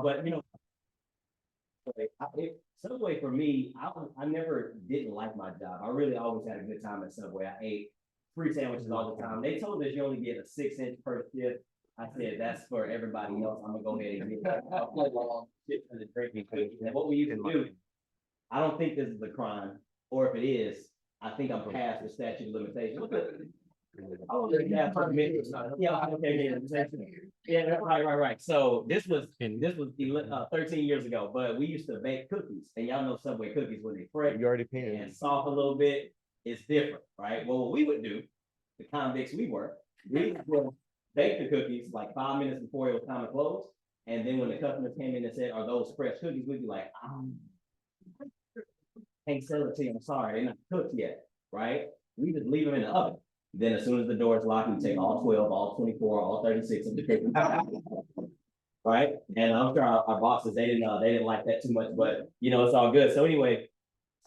But you know, Subway for me, I never didn't like my job. I really always had a good time at Subway. I ate free sandwiches all the time. They told us you only get a 6-inch per shift. I said that's for everybody else. I'm gonna go ahead and get the drinking food. And what we used to do, I don't think this is a crime, or if it is, I think I'm past the statute of limitations. Yeah, right. So this was 13 years ago, but we used to bake cookies, and y'all know Subway cookies when they fresh You already painted and soft a little bit. It's different, right? Well, what we would do, the convicts we were, we would bake the cookies like 5 minutes before it was time to close, and then when the customers came in and said, "Are those fresh cookies?" We'd be like, "Can't sell it to you. I'm sorry, they're not cooked yet." Right? We just leave them in the oven. Then as soon as the door is locked, we take all 12, all 24, all 36 of the cookies. Right? And I'm sure our bosses, they didn't like that too much, but you know, it's all good. So anyway,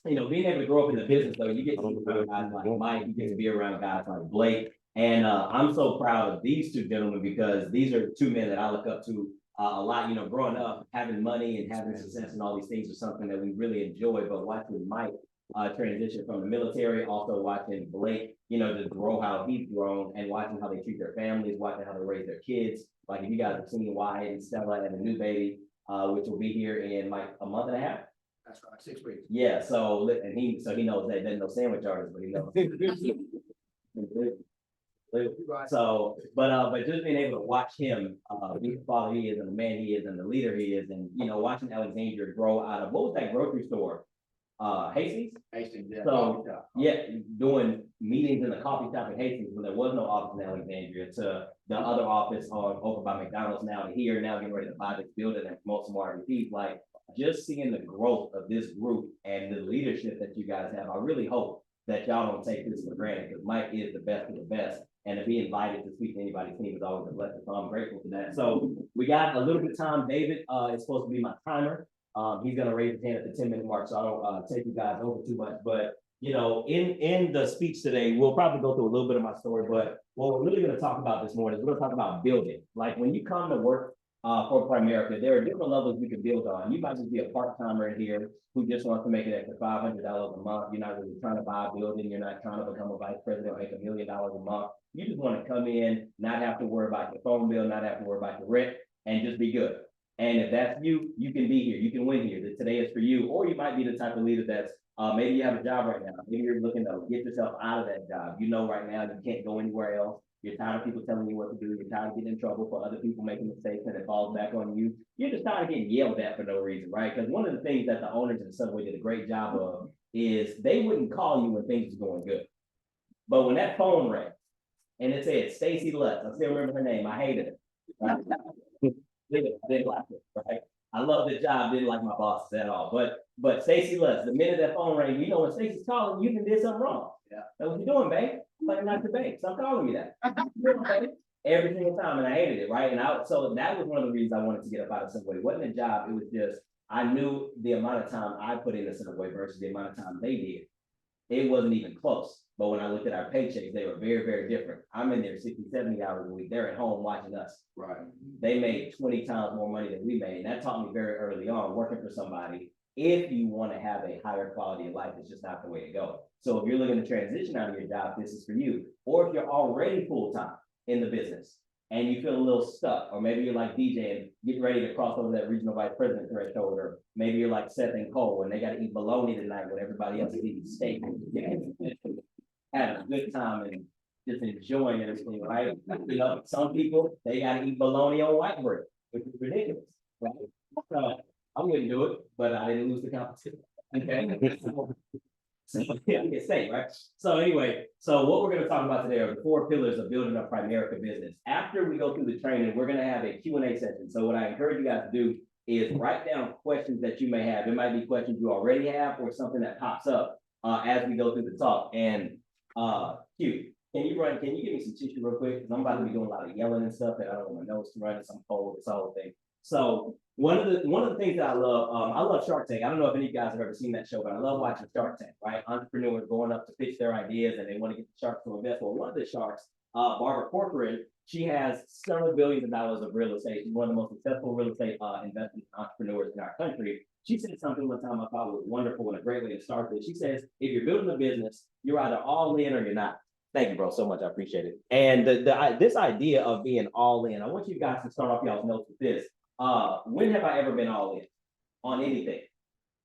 you know, being able to grow up in the business though, you get to be around guys like Mike, you get to be around guys like Blake. And I'm so proud of these two gentlemen because these are two men that I look up to a lot. You know, growing up, having money and having success and all these things are something that we really enjoy, but watching Mike transition from the military, also watching Blake, you know, just grow how he's grown and watching how they treat their families, watching how they raise their kids. Like if you guys have seen Wyatt and Stella and a new baby, which will be here in like a month and a half. That's right, 6 weeks. Yeah, so he knows that there's no sandwich artist, but he knows. So, but just being able to watch him, be the father he is and the man he is and the leader he is, and you know, watching Alexandria grow out of what was that grocery store? Hastings? Hastings, yeah. So, yeah, doing meetings in the coffee shop in Hastings when there was no office in Alexandria to the other office over by McDonald's now to here, now getting ready to buy this building and promote some more RVPs. Like just seeing the growth of this group and the leadership that you guys have, I really hope that y'all don't take this for granted because Mike is the best of the best. And to be invited to speak to anybody's team is always a blessing. So I'm grateful for that. So we got a little bit of time. David is supposed to be my timer. He's gonna raise his hand at the 10-minute mark, so I don't take you guys over too much. But you know, in the speech today, we'll probably go through a little bit of my story. But what we're really gonna talk about this morning is we're gonna talk about building. Like when you come to work for Primerica, there are different levels you can build on. You might just be a part-timer in here who just wants to make an extra $500 a month. You're not really trying to buy a building. You're not trying to become a vice president, make $1 million a month. You just want to come in, not have to worry about your phone bill, not have to worry about your rent, and just be good. And if that's you, you can be here. You can win here. Today is for you. Or you might be the type of leader that's maybe you have a job right now. Maybe you're looking to get yourself out of that job. You know right now you can't go anywhere else. You're tired of people telling you what to do. You're tired of getting in trouble for other people making mistakes and it falls back on you. You're just tired of getting yelled at for no reason, right? Because one of the things that the owners of the Subway did a great job of is they wouldn't call you when things was going good. But when that phone rang and it said Stacy Lutz, I still remember her name. I hated it. Right? Didn't like it, right? I love the job, didn't like my bosses at all. But Stacy Lutz, the minute that phone rang, you know when Stacy's calling, you did something wrong. Yeah. So what you doing, babe? I'm not your babe. Stop calling me that. Every single time, and I hated it, right? So that was one of the reasons I wanted to get up out of Subway. It wasn't a job, it was just I knew the amount of time I put in the Subway versus the amount of time they did. It wasn't even close. But when I looked at our paychecks, they were very, very different. I'm in there 60, 70 hours a week. They're at home watching us. Right. They made 20 times more money than we made. And that taught me very early on, working for somebody, if you want to have a higher quality of life, it's just not the way to go. So if you're looking to transition out of your job, this is for you. Or if you're already full-time in the business and you feel a little stuck, or maybe you're like DJ and getting ready to cross over that regional vice president threshold, or maybe you're like Seth and Cole and they got to eat bologna tonight when everybody else is eating steak. Having a good time and just enjoying everything, right? You know, some people, they got to eat bologna on white bread, which is ridiculous, right? I wouldn't do it, but I didn't lose the competition. Okay. So yeah, I get safe, right? So anyway, so what we're going to talk about today are the 4 pillars of building a Primerica business. After we go through the training, we're going to have a Q&A session. So what I encourage you guys to do is write down questions that you may have. There might be questions you already have or something that pops up as we go through the talk. And Q, can you give me some tissue real quick? Because I'm about to be doing a lot of yelling and stuff and I don't want my nose to run. It's cold, this whole thing. So one of the things that I love Shark Tank. I don't know if any of you guys have ever seen that show, but I love watching Shark Tank, right? Entrepreneurs going up to pitch their ideas and they want to get the sharks to invest. Well, one of the sharks, Barbara Corcoran, She has several billions of dollars of real estate. She's one of the most successful real estate investment entrepreneurs in our country. She said something one time I thought was wonderful and a great way to start this. She says, if you're building a business, you're either all in or you're not. Thank you, bro, so much. I appreciate it. And this idea of being all in, I want you guys to start off y'all's notes with this. When have I ever been all in on anything?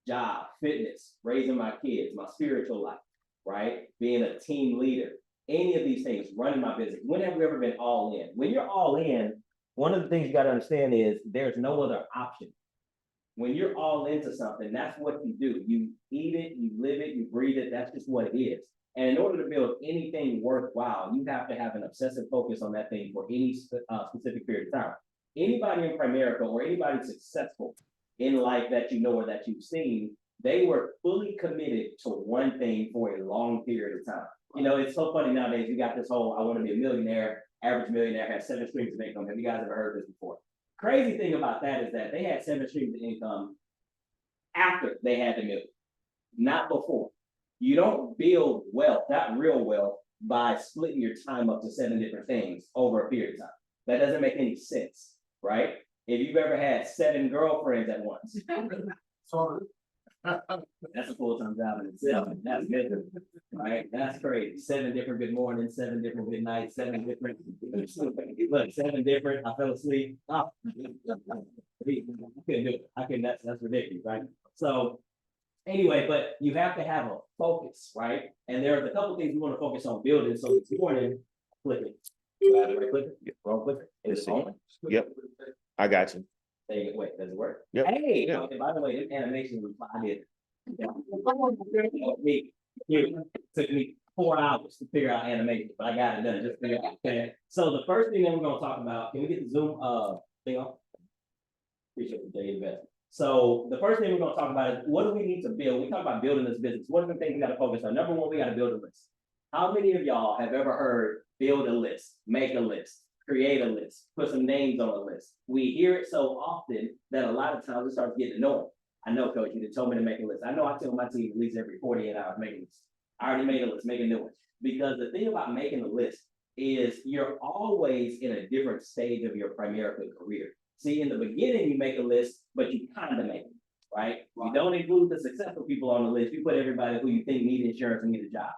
Job, fitness, raising my kids, my spiritual life, right? Being a team leader, any of these things, running my business. When have we ever been all in? When you're all in, one of the things you got to understand is there's no other option. When you're all into something, that's what you do. You eat it, you live it, you breathe it. That's just what it is. And in order to build anything worthwhile, you have to have an obsessive focus on that thing for any specific period of time. Anybody in Primerica or anybody successful in life that you know or that you've seen, they were fully committed to one thing for a long period of time. You know, it's so funny nowadays, we got this whole, I want to be a millionaire, average millionaire has 7 streams of income. Have you guys ever heard this before? Crazy thing about that is that they had 7 streams of income after they had the million, not before. You don't build wealth, not real wealth, by splitting your time up to 7 different things over a period of time. That doesn't make any sense, right? If you've ever had 7 girlfriends at once, that's a full-time job in itself. That's good, right? That's crazy. 7 different good mornings, 7 different good nights, 7 different, look, 7 different, I fell asleep. Oh, I couldn't do it. I couldn't, that's ridiculous, right? So anyway, but you have to have a focus, right? And there's a couple things we want to focus on building. So this morning, click it. Right clicker? Wrong clicker. Is it on? Yep. I got you. There you go. Wait, does it work? Yep. Hey, Yeah. okay, by the way, this animation was I did. It took me 4 hours to figure out animation, but I got it done. Just figure out. Okay. So the first thing that we're gonna talk about, can we get the Zoom thing on? Appreciate the day investment. So the first thing we're gonna talk about is what do we need to build? We talk about building this business. What are the things we gotta focus on? Number one, we gotta build a list. How many of y'all have ever heard build a list, make a list, create a list, put some names on a list? We hear it so often that a lot of times it starts getting annoying. I know, coach, you told me to make a list. I know I tell my team at least every 48 hours, make a list. I already made a list, make a new one. Because the thing about making a list is you're always in a different stage of your Primerica career. See, in the beginning, you make a list, but you kind of make it, right? You don't include the successful people on the list. You put everybody who you think need insurance and need a job.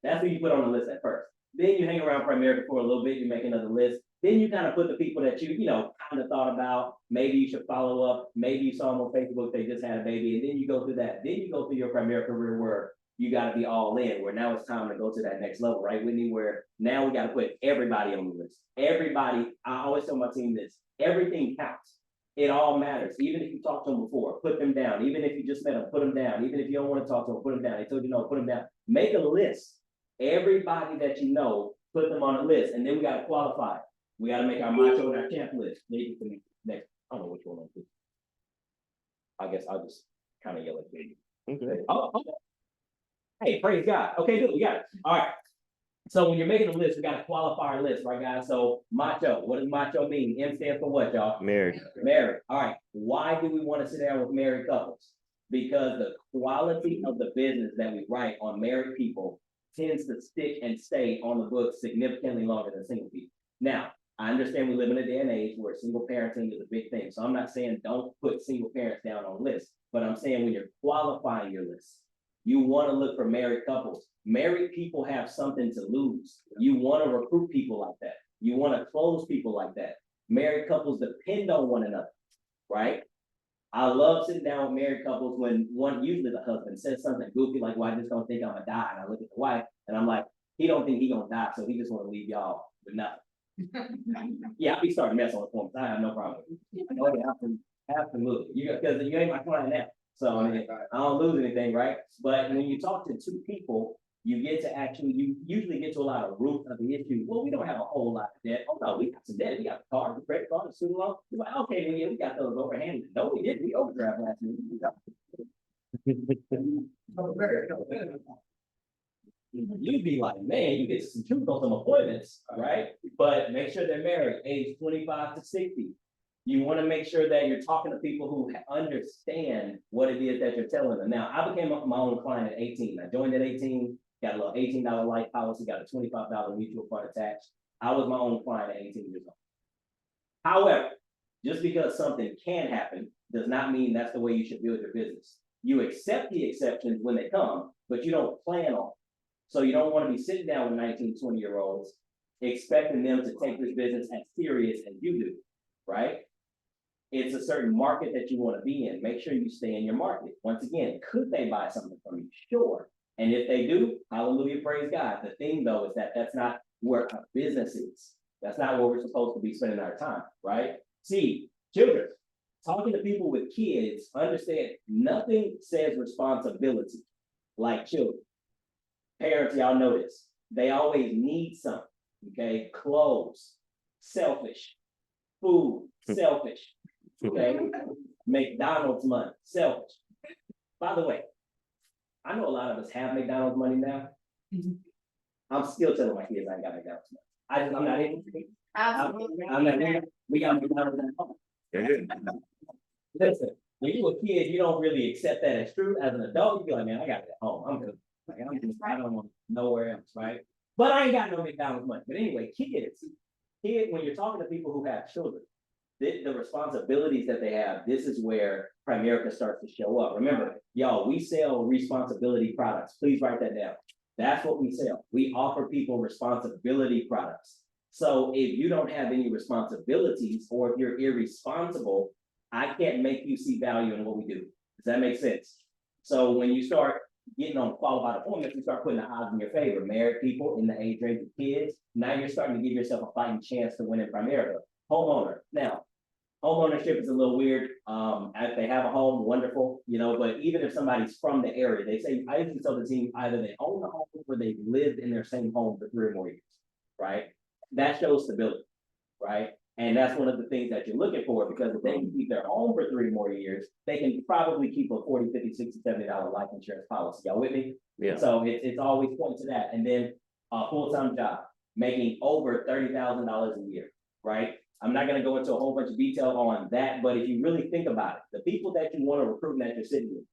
That's who you put on the list at first. Then you hang around Primerica for a little bit, you make another list. Then you kind of put the people that you kind of thought about, maybe you should follow up, maybe you saw them on Facebook, they just had a baby, and then you go through that. Then you go through your Primerica career where you got to be all in, where now it's time to go to that next level, right, Whitney, where now we got to put everybody on the list. Everybody, I always tell my team this, everything counts. It all matters. Even if you talked to them before, put them down. Even if you just met them, put them down. Even if you don't want to talk to them, put them down. They told you no, put them down. Make a list. Everybody that you know, put them on a list, and then we got to qualify. We got to make our macho and our champ list. Maybe for next, I don't know which one I'll do. I guess I'll just kind of yell at you. Okay. Oh. Hey, praise God. Okay, good. We got it. All right. So when you're making a list, we got to qualify our list, right, guys? So macho, what does macho mean? M stands for what, y'all? Married. Married. All right. Why do we want to sit down with married couples? Because the quality of the business that we write on married people tends to stick and stay on the books significantly longer than single people. Now, I understand we live in a day and age where single parenting is a big thing. So I'm not saying don't put single parents down on lists, but I'm saying when you're qualifying your list, you want to look for married couples. Married people have something to lose. You want to recruit people like that. You want to close people like that. Married couples depend on one another, right? I love sitting down with married couples when usually the husband says something goofy like, well, I just don't think I'm gonna die. And I look at the wife and I'm like, he don't think he gonna die, so he just want to leave y'all with nothing. Yeah, I be starting to mess on the phone. I have no problem with it. Oh, yeah, absolutely. Because you ain't my client now. So I mean, I don't lose anything, right? But when you talk to 2 people, you usually get to a lot of root of the issue. Well, we don't have a whole lot of debt. Oh no, we got some debt. We got the car, the credit card, the student loan. You're like, okay, well, yeah, we got those overhanded. No, we didn't. We overdraft last week. You'd be like, man, you get some truth on some appointments, right? But make sure they're married, age 25 to 60. You want to make sure that you're talking to people who understand what it is that you're telling them. Now, I became my own client at 18. I joined at 18, got a little $18 life policy, got a $25 mutual fund attached. I was my own client at 18 years old. However, just because something can happen does not mean that's the way you should build your business. You accept the exceptions when they come, but you don't plan on them. So you don't want to be sitting down with 19, 20-year-olds expecting them to take this business as serious as you do, right? It's a certain market that you want to be in. Make sure you stay in your market. Once again, could they buy something from you? Sure. And if they do, hallelujah, praise God. The thing though is that that's not where our business is. That's not where we're supposed to be spending our time, right? See, children, talking to people with kids, understand nothing says responsibility like children. Parents, y'all know this. They always need something, okay? Clothes, selfish. Food, selfish. Okay? McDonald's money, selfish. By the way, I know a lot of us have McDonald's money now. I'm still telling my kids I ain't got McDonald's money. I'm not able to. I'm not, we got McDonald's at home. Listen, when you a kid, you don't really accept that as true. As an adult, you be like, man, I got it at home. I'm good. Like, I don't want nowhere else, right? But I ain't got no McDonald's money. But anyway, kids, when you're talking to people who have children, the responsibilities that they have, this is where Primerica starts to show up. Remember, y'all, we sell responsibility products. Please write that down. That's what we sell. We offer people responsibility products. So if you don't have any responsibilities, or if you're irresponsible, I can't make you see value in what we do. Does that make sense? So when you start getting on qualified appointments, you start putting the odds in your favor. Married people in the age range of kids, now you're starting to give yourself a fighting chance to win in Primerica. Homeowner. Now, homeownership is a little weird. If they have a home, wonderful, you know, but even if somebody's from the area, they say, I usually tell the team, either they own the home or they've lived in their same home for 3 or more years, right? That shows stability, right? And that's one of the things that you're looking for, because if they can keep their home for 3 more years, they can probably keep a $40, $50, $60, $70 life insurance policy. Y'all with me? Yeah. So it's always pointing to that. And then a full-time job, making over $30,000 a year, right? I'm not going to go into a whole bunch of detail on that, but if you really think about it, the people that you want to recruit and that you're sitting with,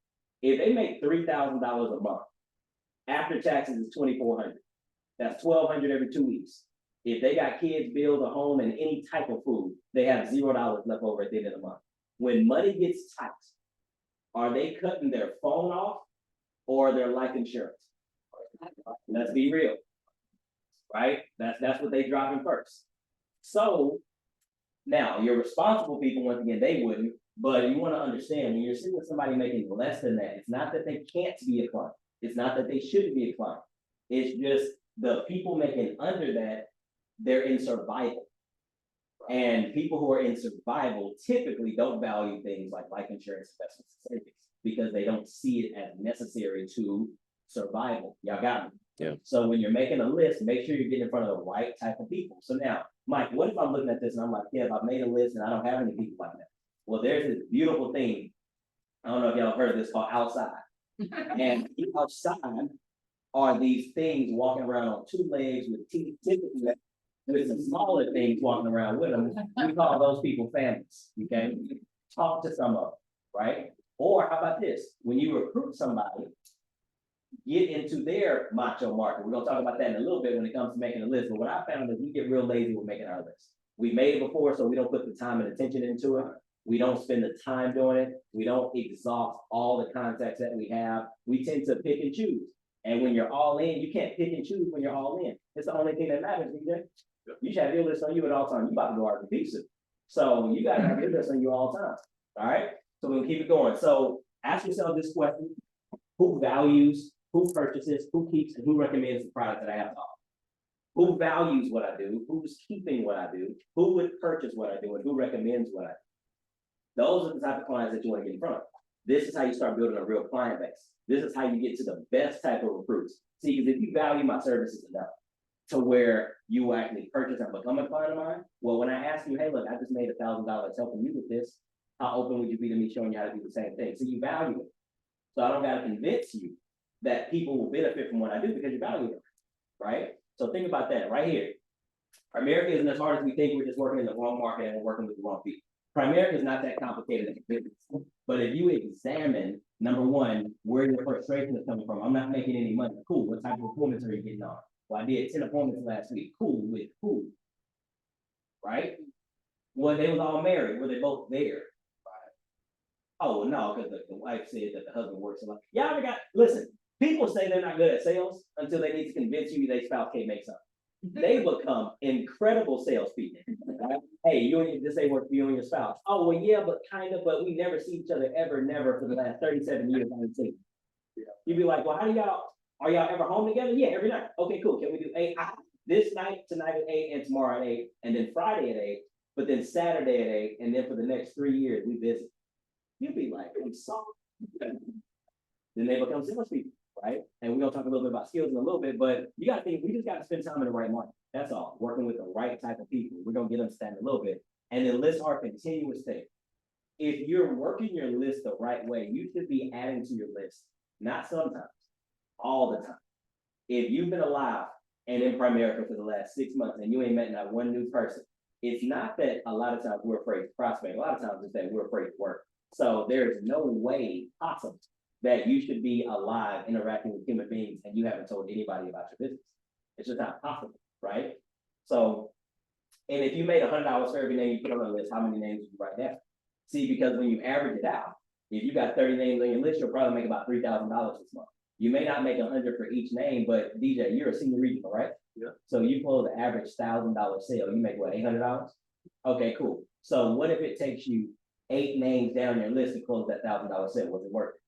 if they make $3,000 a month, after taxes is $2,400. That's $1,200 every 2 weeks. If they got kids, bills, a home, and any type of food, they have $0 left over at the end of the month. When money gets tight, are they cutting their phone off or their life insurance? Let's be real, right? That's what they drop in first. So now your responsible people, once again, they wouldn't, but you want to understand when you're sitting with somebody making less than that, it's not that they can't be a client. It's not that they shouldn't be a client. It's just the people making under that, they're in survival. And people who are in survival typically don't value things like life insurance, investments, and savings, because they don't see it as necessary to survival. Y'all got me? Yeah. So when you're making a list, make sure you're getting in front of the right type of people. So now, Mike, what if I'm looking at this and I'm like, yeah, I've made a list and I don't have any people like that? Well, there's this beautiful thing. I don't know if y'all heard of this, called outside. And outside are these things walking around on 2 legs with teeth, typically with some smaller things walking around with them. We call those people families, okay? Talk to some of them, right? Or how about this? When you recruit somebody, get into their macho market. We're gonna talk about that in a little bit when it comes to making a list. But what I found is we get real lazy with making our list. We made it before, so we don't put the time and attention into it. We don't spend the time doing it. We don't exhaust all the contacts that we have. We tend to pick and choose. And when you're all in, you can't pick and choose when you're all in. It's the only thing that matters, DJ. You should have your list on you at all times. You about to go RVP soon. So you gotta have your list on you all the time. All right. So we'll keep it going. So ask yourself this question: who values, who purchases, who keeps, and who recommends the product that I have to offer? Who values what I do? Who's keeping what I do? Who would purchase what I do? And who recommends what I do? Those are the type of clients that you want to get in front of. This is how you start building a real client base. This is how you get to the best type of recruits. See, because if you value my services enough to where you actually purchase and become a client of mine, well, when I ask you, hey, look, I just made $1,000 helping you with this, how open would you be to me showing you how to do the same thing? So you value it. So I don't got to convince you that people will benefit from what I do because you value it, right? So think about that right here. Primerica isn't as hard as we think. We're just working in the wrong market and we're working with the wrong people. Primerica is not that complicated as a business. But if you examine, number one, where your frustration is coming from, I'm not making any money. Cool, what type of performance are you getting on? Well, I did 10 appointments last week. Cool, with who? Right? Well, they was all married. Were they both there? Oh, no, because the wife said that the husband works a lot. Y'all ever got, listen, people say they're not good at sales until they need to convince you their spouse can't make something. They become incredible salespeople. Right? Hey, you and this ain't work for you and your spouse. Oh, well, yeah, but kind of, but we never see each other ever, never for the last 37 years. You'd be like, well, are y'all ever home together? Yeah, every night. Okay, cool. Can we do 8? This night, tonight at 8, and tomorrow at 8, and then Friday at 8, but then Saturday at 8, and then for the next 3 years, we visit. You'd be like, I'm sorry. Then they become salespeople, right? And we're gonna talk a little bit about skills in a little bit, but you gotta think, we just gotta spend time in the right market. That's all. Working with the right type of people. We're gonna get them started a little bit. And then lists are continuous thing. If you're working your list the right way, you should be adding to your list, not sometimes, all the time. If you've been alive and in Primerica for the last 6 months and you ain't met not one new person, it's not that a lot of times we're afraid to prospect. A lot of times it's that we're afraid to work. So there's no way possible that you should be alive interacting with human beings and you haven't told anybody about your business. It's just not possible, right? So, and if you made $100 for every name you put on the list, how many names did you write down? See, because when you average it out, if you got 30 names on your list, you'll probably make about $3,000 this month. You may not make 100 for each name, but DJ, you're a senior regional, right? Yeah. So you close the average $1,000 sale, you make what, $800? Okay, cool. So what if it takes you 8 names down your list to close that $1,000 sale? Was it worth it?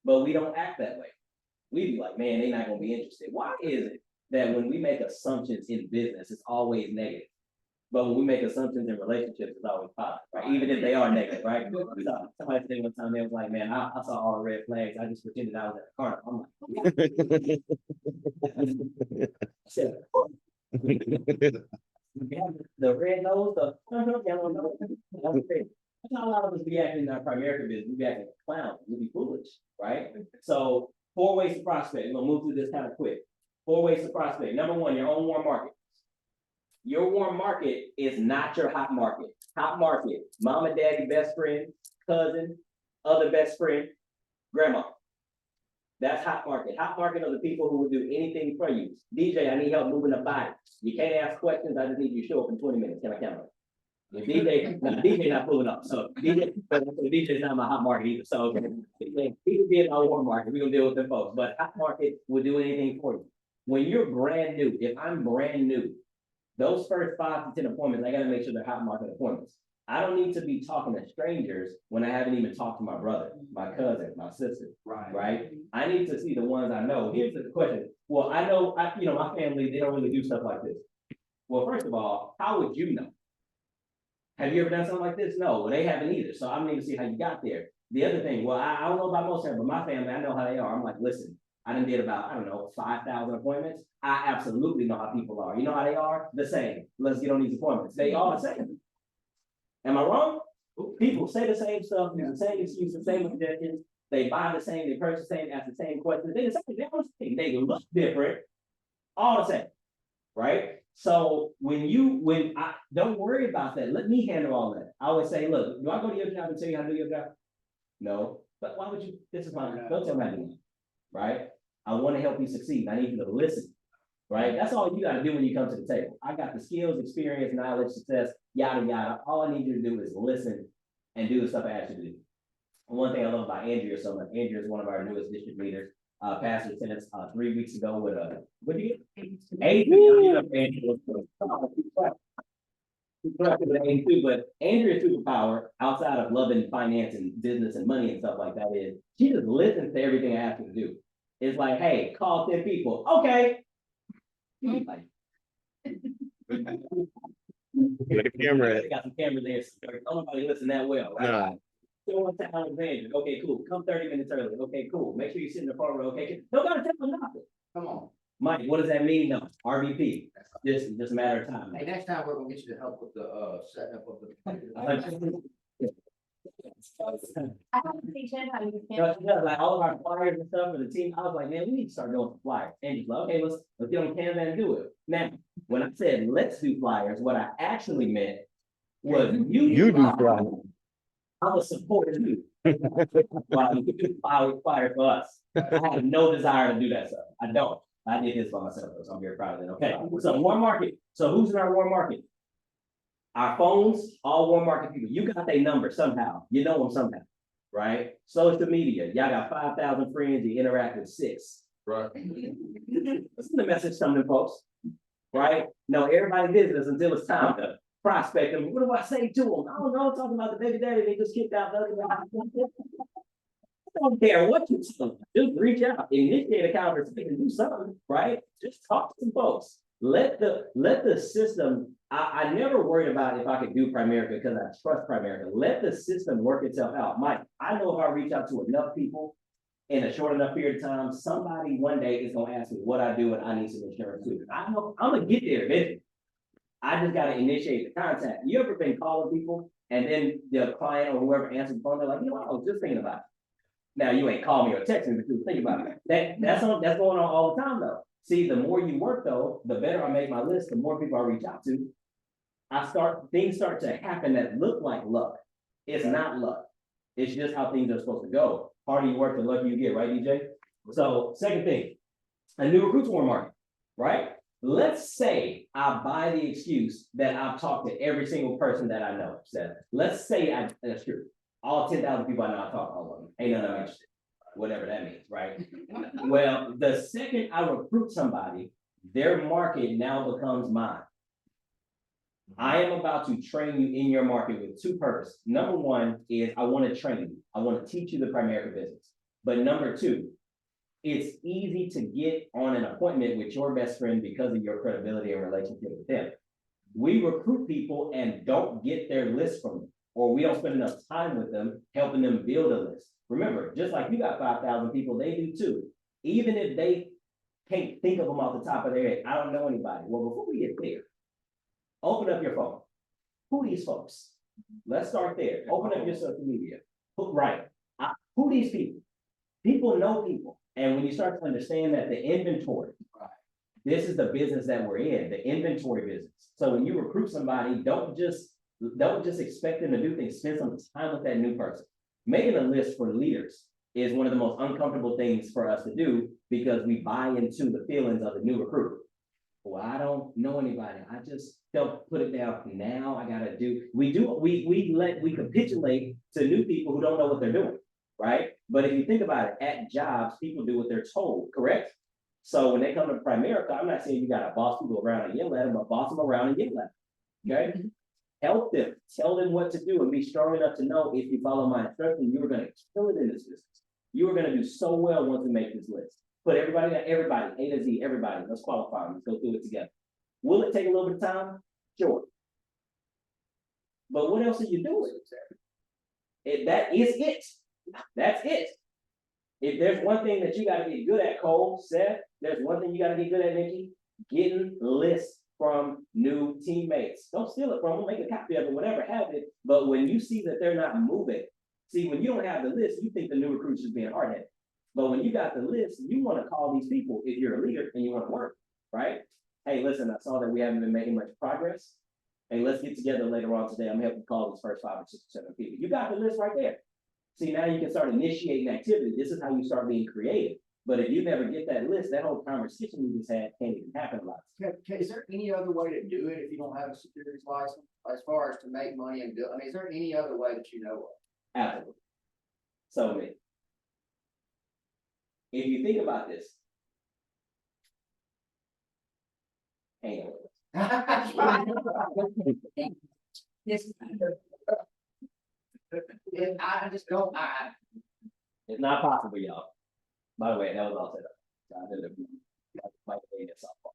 But we don't act that way. We be like, man, they're not gonna be interested. Why is it that when we make assumptions in business, it's always negative? But when we make assumptions in relationships, it's always positive, right? Even if they are negative, right? Somebody said one time, they was like, man, I saw all the red flags. I just pretended I was at the carnival. I'm like, the red nose, the yellow nose. That's how a lot of us be acting in our Primerica business. We be acting like clowns. We be foolish, right? So 4 ways to prospect. We're gonna move through this kind of quick. 4 ways to prospect. Number 1, your own warm market. Your warm market is not your hot market. Hot market, mom and daddy, best friend, cousin, other best friend, grandma. That's hot market. Hot market are the people who will do anything for you. DJ, I need help moving the body. You can't ask questions. I just need you to show up in 20 minutes. Can I count on it? DJ not pulling up. So DJ's not my hot market either. So he could be in our warm market. We're gonna deal with them folks. But hot market will do anything for you. When you're brand new, if I'm brand new, those first 5 to 10 appointments, I gotta make sure they're hot market appointments. I don't need to be talking to strangers when I haven't even talked to my brother, my cousin, my sister, right? I need to see the ones I know. Here's the question. Well, I know, my family, they don't really do stuff like this. Well, first of all, how would you know? Have you ever done something like this? No, well, they haven't either. So I don't even see how you got there. The other thing, well, I don't know about most of them, but my family, I know how they are. I'm like, listen, I done did about, 5,000 appointments. I absolutely know how people are. You know how they are? The same. Let's get on these appointments. They are the same. Am I wrong? People say the same stuff, use the same excuse, the same objections. They buy the same, they purchase the same, ask the same questions. They the same. They all the same. They look different, all the same, right? So don't worry about that. Let me handle all that. I always say, look, do I go to your job and tell you how to do your job? No, but why would you? This is my don't tell me how to do it, right? I want to help you succeed. I need you to listen, right? That's all you got to do when you come to the table. I got the skills, experience, knowledge, success, yada, yada. All I need you to do is listen and do the stuff I asked you to do. One thing I love about Andrea so much, Andrea is one of our newest district leaders. Passed her tenants 3 weeks ago with a, what did you get? 82. But Andrea's superpower outside of loving finance and business and money and stuff like that is she just listens to everything I ask her to do. It's like, hey, call 10 people. Okay. Like, the camera. They got some cameras there. So nobody listen that well, right? Nah. So to Alexandria. Okay, cool. Come 30 minutes early. Okay, cool. Make sure you sit in the front row. Okay, don't gotta tell them nothing. Come on. Mike, what does that mean? No, RVP. Just a matter of time. Hey, next time we're gonna get you to help with the setting up of the. I haven't seen Jen how you Yeah, like all of our flyers and stuff for the team, I was like, man, we need to start doing flyers. And he's like, okay, let's get on Canva and do it. Now, when I said let's do flyers, what I actually meant was you do flyers. I was supporting you. While you could do flyer for us. I have no desire to do that stuff. I don't. I did this by myself, though, so I'm very proud of it. Okay, so warm market. So who's in our warm market? Our phones, all warm market people. You got their number somehow. You know them somehow, right? Social media. Y'all got 5,000 friends. You interact with 6. Right. Listen to the message from them folks, right? No, everybody visits until it's time to prospect them. What do I say to them? I don't know. I'm talking about the baby daddy they just kicked out the other guy. I don't care what you tell them. Just reach out, initiate a conversation, do something, right? Just talk to some folks. Let the system. I never worried about if I could do Primerica because I trust Primerica. Let the system work itself out. Mike, I know if I reach out to enough people in a short enough period of time, somebody one day is gonna ask me what I do and I need some insurance too. I know I'm gonna get there eventually. I just gotta initiate the contact. You ever been calling people and then the client or whoever answers the phone, they're like, you know, I was just thinking about it. Now you ain't call me or text me, but you think about it. That's going on all the time though. See, the more you work though, the better I make my list, the more people I reach out to. Things start to happen that look like luck. It's not luck. It's just how things are supposed to go. Harder you work, the luckier you get, right, DJ? So second thing, a new recruits warm market, right? Let's say I buy the excuse that I've talked to every single person that I know. Let's say that's true. All 10,000 people I know, I talk to all of them. Ain't none of them interested. Whatever that means, right? Well, the second I recruit somebody, their market now becomes mine. I am about to train you in your market with 2 purposes. Number 1 is I want to train you. I want to teach you the Primerica business. But number 2, it's easy to get on an appointment with your best friend because of your credibility and relationship with them. We recruit people and don't get their list from them, or we don't spend enough time with them, helping them build a list. Remember, just like you got 5,000 people, they do too. Even if they can't think of them off the top of their head, I don't know anybody. Well, before we get there, open up your phone. Who are these folks? Let's start there. Open up your social media. Who these people? People know people. And when you start to understand that the inventory, this is the business that we're in, the inventory business. So when you recruit somebody, don't just expect them to do things. Spend some time with that new person. Making a list for leaders is one of the most uncomfortable things for us to do because we buy into the feelings of the new recruit. Well, I don't know anybody. I just don't put it down. Now I gotta do. We capitulate to new people who don't know what they're doing, right? But if you think about it, at jobs, people do what they're told, correct? So when they come to Primerica, I'm not saying you gotta boss people around and yell at them, but boss them around and yell at them. Okay? Help them, tell them what to do, and be strong enough to know if you follow my instructions, you are gonna kill it in this business. You are gonna do so well once we make this list. Put everybody, A to Z, everybody, let's qualify them, let's go through it together. Will it take a little bit of time? Sure. But what else are you doing? That is it. That's it. If there's one thing that you gotta get good at, Cole, Seth, there's one thing you gotta get good at, Nikki, getting lists from new teammates. Don't steal it from them, make a copy of it, whatever, have it. But when you see that they're not moving, see, when you don't have the list, you think the new recruit's just being hard-headed. But when you got the list, you want to call these people if you're a leader and you want to work, right? Hey, listen, I saw that we haven't been making much progress. Hey, let's get together later on today. I'm helping call these first 5 or 6 or 7 people. You got the list right there. See, now you can start initiating activity. This is how you start being creative. But if you never get that list, that whole conversation we just had can't even happen a lot. Okay, is there any other way to do it if you don't have a securities license, as far as to make money and build? I mean, is there any other way that you know of? Absolutely. So many. If you think about this, hang on. Yes. I just don't. It's not possible, y'all. By the way, that was all set up. I did it softball.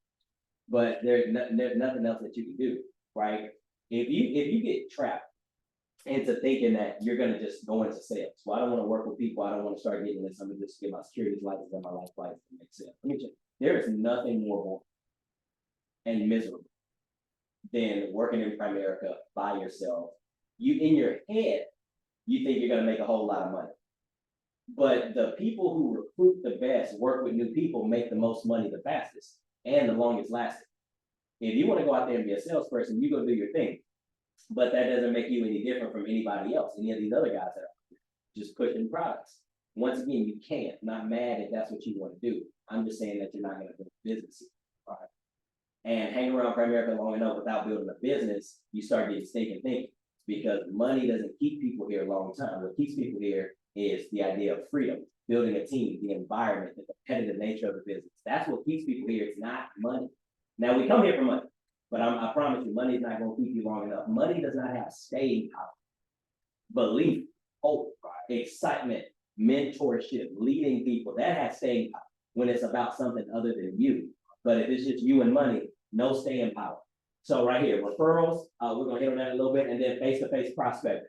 But there's nothing else that you can do, right? If you get trapped into thinking that you're gonna just go into sales. Well, I don't want to work with people. I don't want to start getting this. I'm gonna just get my securities license and my life license and make sales. Let me check. There is nothing more boring and miserable than working in Primerica by yourself. You in your head, you think you're gonna make a whole lot of money. But the people who recruit the best, work with new people, make the most money the fastest and the longest lasting. If you want to go out there and be a salesperson, you go do your thing. But that doesn't make you any different from anybody else, any of these other guys that are just pushing products. Once again, you can't. I'm not mad if that's what you want to do. I'm just saying that you're not gonna build a business. Right? And hang around Primerica long enough without building a business, you start getting stinking thinking. Because money doesn't keep people here a long time. What keeps people here is the idea of freedom, building a team, the environment, the competitive nature of the business. That's what keeps people here. It's not money. Now we come here for money, but I promise you, money is not going to keep you long enough. Money does not have staying power. Belief, hope, excitement, mentorship, leading people, that has staying power when it's about something other than you. But if it's just you and money, no staying power. So right here, referrals, we're gonna hit on that a little bit, and then face-to-face prospecting,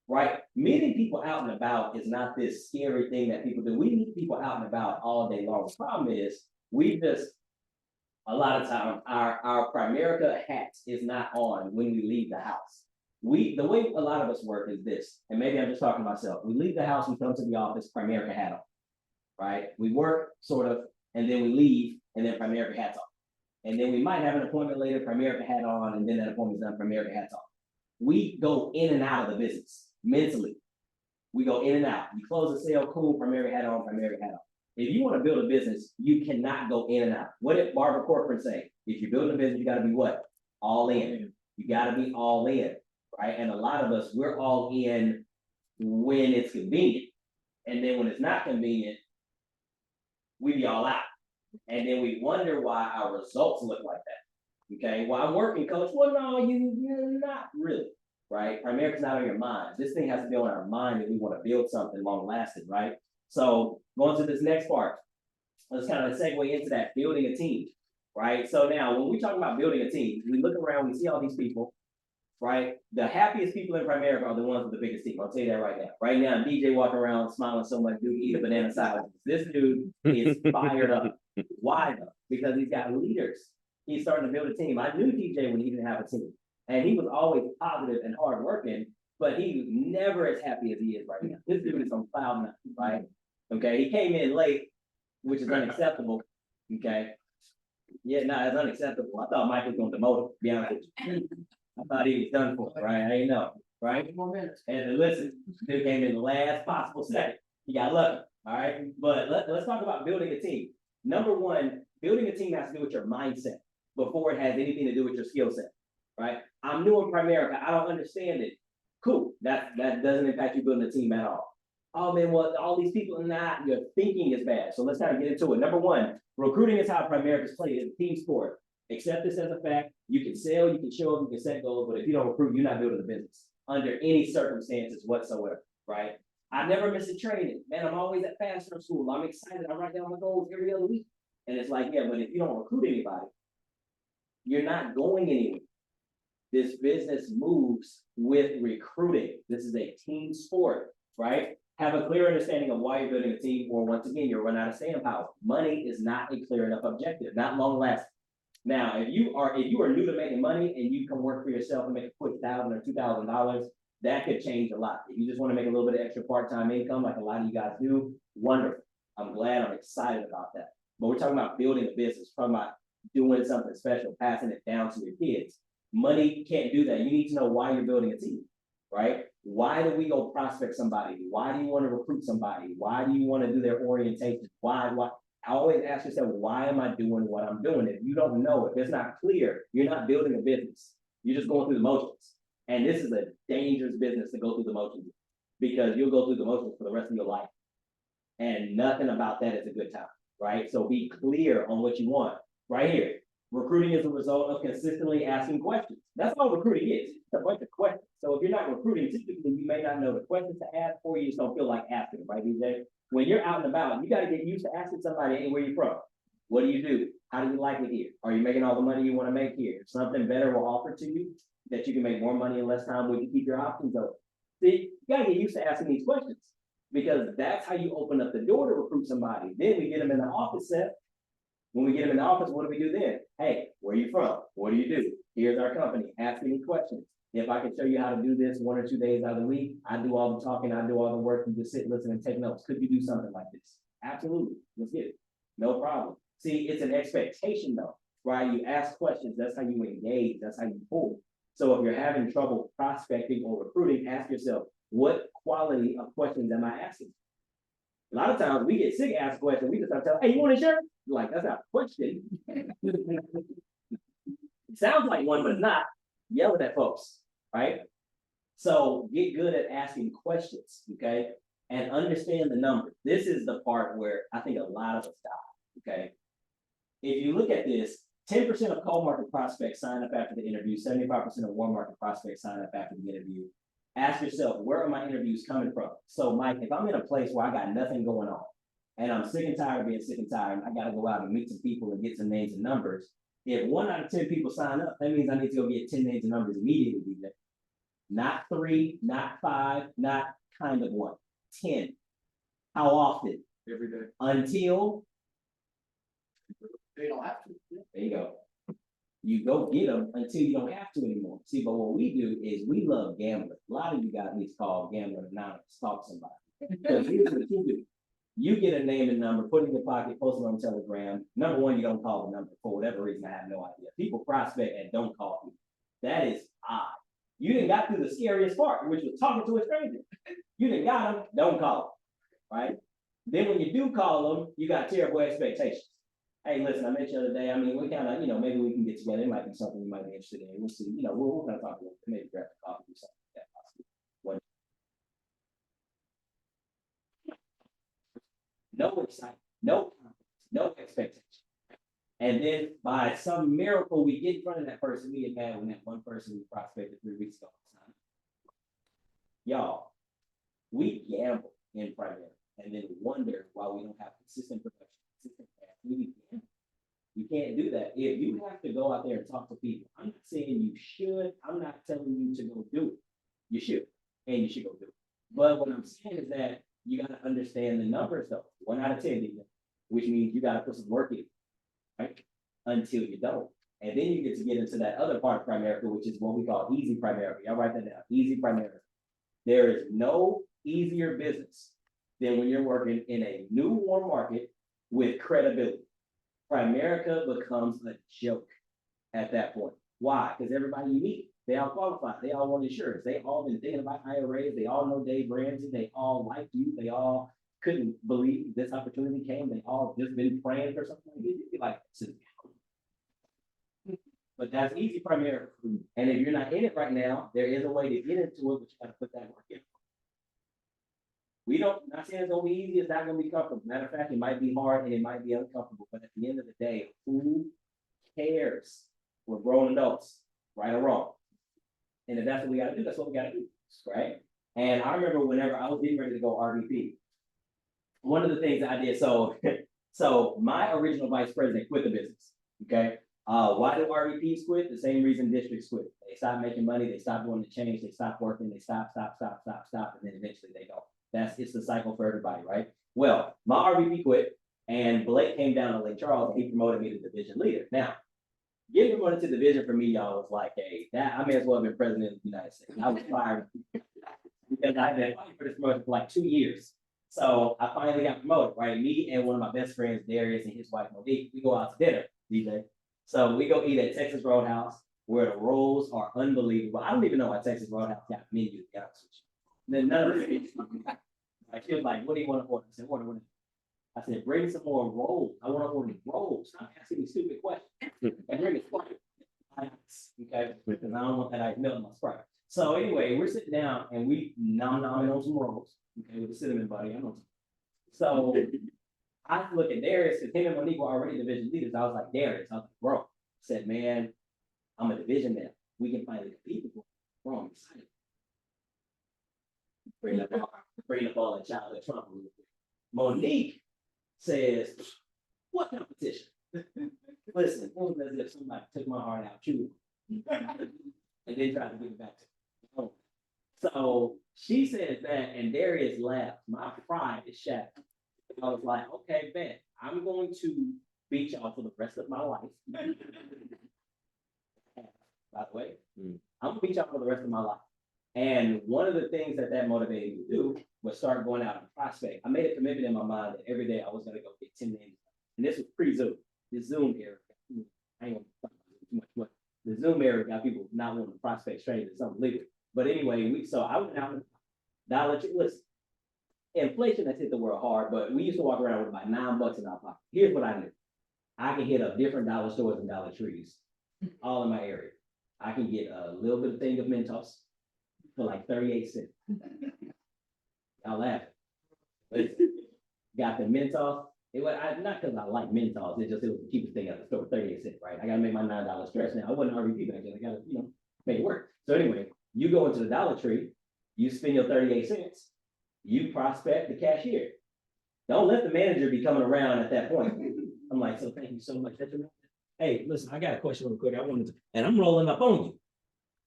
right? Meeting people out and about is not this scary thing that people do. We meet people out and about all day long. The problem is, we just, a lot of times, our Primerica hat is not on when we leave the house. The way a lot of us work is this, and maybe I'm just talking to myself. We leave the house, we come to the office, Primerica hat on, right? We work, sort of, and then we leave, and then Primerica hat's off. And then we might have an appointment later, Primerica hat on, and then that appointment's done, Primerica hat's off. We go in and out of the business mentally. We go in and out. You close a sale, cool, Primerica hat on, Primerica hat off. If you want to build a business, you cannot go in and out. What did Barbara Corcoran say? If you're building a business, you got to be what? All in. You got to be all in, right? And a lot of us, we're all in when it's convenient. And then when it's not convenient, we be all out. And then we wonder why our results look like that. Okay, well, I'm working, coach. Well, no, you're not really, right? Primerica's not on your mind. This thing has to be on our mind if we want to build something long lasting, right? So going to this next part, let's kind of segue into that, building a team, right? So now when we talk about building a team, we look around, we see all these people, right? The happiest people in Primerica are the ones with the biggest team. I'll tell you that right now. Right now, DJ walking around smiling so much, dude, eat a banana salad. This dude is fired up. Why though? Because he's got leaders. He's starting to build a team. I knew DJ when he didn't have a team, and he was always positive and hardworking, but he was never as happy as he is right now. This dude is on cloud nine, right? Okay, he came in late, which is unacceptable. Okay, yeah, no, it's unacceptable. I thought Mike was going to demote him. To be honest with you, I thought he was done for, right? I didn't know, right? More minutes. And listen, dude came in the last possible second. He got lucky, all right? But let's talk about building a team. Number one, building a team has to do with your mindset before it has anything to do with your skill set, right? I'm new in Primerica. I don't understand it. Cool. That doesn't impact you building a team at all. Oh man, well, all these people are not, your thinking is bad. So let's kind of get into it. Number one, recruiting is how Primerica is played. It's a team sport. Accept this as a fact. You can sell, you can show up, you can set goals, but if you don't recruit, you're not building a business under any circumstances whatsoever, right? I never miss a training. Man, I'm always at Faster School. I'm excited. I write down my goals every other week. And it's like, yeah, but if you don't recruit anybody, you're not going anywhere. This business moves with recruiting. This is a team sport, right? Have a clear understanding of why you're building a team, or once again, you'll run out of staying power. Money is not a clear enough objective, not long lasting. Now, if you are new to making money and you can work for yourself and make a quick $1,000 or $2,000, that could change a lot. If you just want to make a little bit of extra part-time income, like a lot of you guys do, wonderful. I'm glad, I'm excited about that. But we're talking about building a business, we're talking about doing something special, passing it down to your kids. Money can't do that. You need to know why you're building a team, right? Why do we go prospect somebody? Why do you want to recruit somebody? Why do you want to do their orientation? Why? I always ask yourself, why am I doing what I'm doing? If you don't know, if it's not clear, you're not building a business. You're just going through the motions. And this is a dangerous business to go through the motions, because you'll go through the motions for the rest of your life. And nothing about that is a good time, right? So be clear on what you want. Right here, recruiting is a result of consistently asking questions. That's all recruiting is. It's a bunch of questions. So if you're not recruiting, typically you may not know the questions to ask, or you just don't feel like asking them, right, DJ? When you're out and about, you got to get used to asking somebody, hey, where you from? What do you do? How do you like it here? Are you making all the money you want to make here? If something better will offer to you, that you can make more money in less time, would you keep your options open? See, you got to get used to asking these questions, because that's how you open up the door to recruit somebody. Then we get them in the office set. When we get them in the office, what do we do then? Hey, where are you from? What do you do? Here's our company. Ask any questions. If I can show you how to do this 1 or 2 days out of the week, I do all the talking, I do all the work, you just sit, listen, and take notes. Could you do something like this? Absolutely. Let's get it. No problem. See, it's an expectation though, right? You ask questions. That's how you engage. That's how you pull. So if you're having trouble prospecting or recruiting, ask yourself, what quality of questions am I asking? A lot of times we get sick of asking questions, we just start telling, hey, you want insurance? Like, that's not a question. It sounds like one, but it's not. Yelling at folks, right? So get good at asking questions, okay? And understand the numbers. This is the part where I think a lot of us die, okay? If you look at this, 10% of cold market prospects sign up after the interview, 75% of warm market prospects sign up after the interview. Ask yourself, where are my interviews coming from? So Mike, if I'm in a place where I got nothing going on and I'm sick and tired of being sick and tired, and I gotta go out and meet some people and get some names and numbers. If 1 out of 10 people sign up, that means I need to go get 10 names and numbers immediately. Not 3, not 5, not kind of 1, 10. How often? Every day. Until They don't have to. there you go. You go get them until you don't have to anymore. See, but what we do is we love gambling. A lot of you guys need to call Gambler Anonymous, talk to somebody. Because here's what you do. You get a name and number, put it in your pocket, post it on Telegram. Number one, you don't call the number for whatever reason. I have no idea. People prospect and don't call people. That is odd. You didn't got through the scariest part, which was talking to a stranger. You didn't got them, don't call them, right? Then when you do call them, you got terrible expectations. Hey, listen, I met you the other day. I mean, we kind of, maybe we can get together. It might be something you might be interested in. We'll see. We're going to talk about maybe grab a coffee or something like that. Possibly. No excitement, no confidence, no expectation. And then by some miracle, we get in front of that person we get mad when that one person we prospected 3 weeks ago. Y'all, we gamble in Primerica and then wonder why we don't have consistent production, consistent cash. You can't do that. If you have to go out there and talk to people, I'm not saying you should. I'm not telling you to go do it. You should, and you should go do it. But what I'm saying is that you got to understand the numbers, though. 1 out of 10, which means you got to put some work in, right? Until you don't. And then you get into that other part of Primerica, which is what we call easy Primerica. Y'all write that down, easy Primerica. There is no easier business than when you're working in a new warm market with credibility. Primerica becomes a joke at that point. Why? Because everybody you meet, they all qualify. They all want insurance. They all been thinking about IRAs. They all know Dave Ramsey. They all like you. They all couldn't believe this opportunity came. They all just been praying for something. You'd be like, but that's easy Primerica. And if you're not in it right now, there is a way to get into it, but you got to put that work in. We don't, not saying it's gonna be easy, it's not gonna be comfortable. Matter of fact, it might be hard and it might be uncomfortable, but at the end of the day, who cares? We're grown adults, right or wrong. And if that's what we gotta do, that's what we gotta do, right? And I remember whenever I was getting ready to go RVP, one of the things I did, so my original vice president quit the business, okay? Why do RVPs quit? The same reason districts quit. They stop making money, they stop doing the change, they stop working, they stop, and then eventually they don't. It's the cycle for everybody, right? Well, my RVP quit, and Blake came down to Lake Charles, and he promoted me to division leader. Now, getting promoted to division for me, y'all, was like, hey, that I may as well have been president of the United States. I was fired because I've been fighting for this promotion for like 2 years. So I finally got promoted, right? Me and one of my best friends, Darius, and his wife, Monique, we go out to dinner, DJ. So we go eat at Texas Roadhouse, where the rolls are unbelievable. I don't even know why Texas Roadhouse got menu, to be honest with you. Then none of it. Like, she was like, what do you want to order? I said, order. I said, bring some more rolls. I want to order rolls. Stop asking me stupid questions. And bring it Sprite. Okay, because I don't want that ice melt in my Sprite. So anyway, we're sitting down and we nomming on some rolls. Okay, with the cinnamon buddy. I know. So I look at Darius, because him and Monique were already division leaders. I was like, Darius, I was like, bro, I said, man, I'm a division now. We can finally compete with them. Bro, I'm excited. Bring up all that childhood trauma. Monique says, what competition? Listen, it was as if somebody took my heart out, chewed and then tried to give it back to me. So she says that, and Darius laughed. My pride is shattered. I was like, okay, bet. I'm going to beat y'all for the rest of my life. By the way, I'm gonna beat y'all for the rest of my life. And one of the things that motivated me to do was start going out and prospect. I made a commitment in my mind that every day I was going to go get 10 names. And this was pre-Zoom. The Zoom era, I ain't gonna talk about it too much, but the Zoom era got people not wanting to prospect straight into something legal. But anyway, so I went out and listen. inflation has hit the world hard, but we used to walk around with about $9 in our pocket. Here's what I knew. I can hit up different dollar stores and Dollar Trees, all in my area. I can get a little bit of thing of Mentos for like 38 cents. Y'all laughing. But got the Mentos. It was not because I like Mentos, it was the cheapest thing at the store, 38 cents, right? I gotta make my $9 stretch. Now, I wasn't RVP back then, I gotta, make it work. So anyway, you go into the Dollar Tree, you spend your 38 cents, you prospect the cashier. Don't let the manager be coming around at that point. I'm like, so thank you so much. Hey, listen, I got a question real quick. And I'm rolling up on you.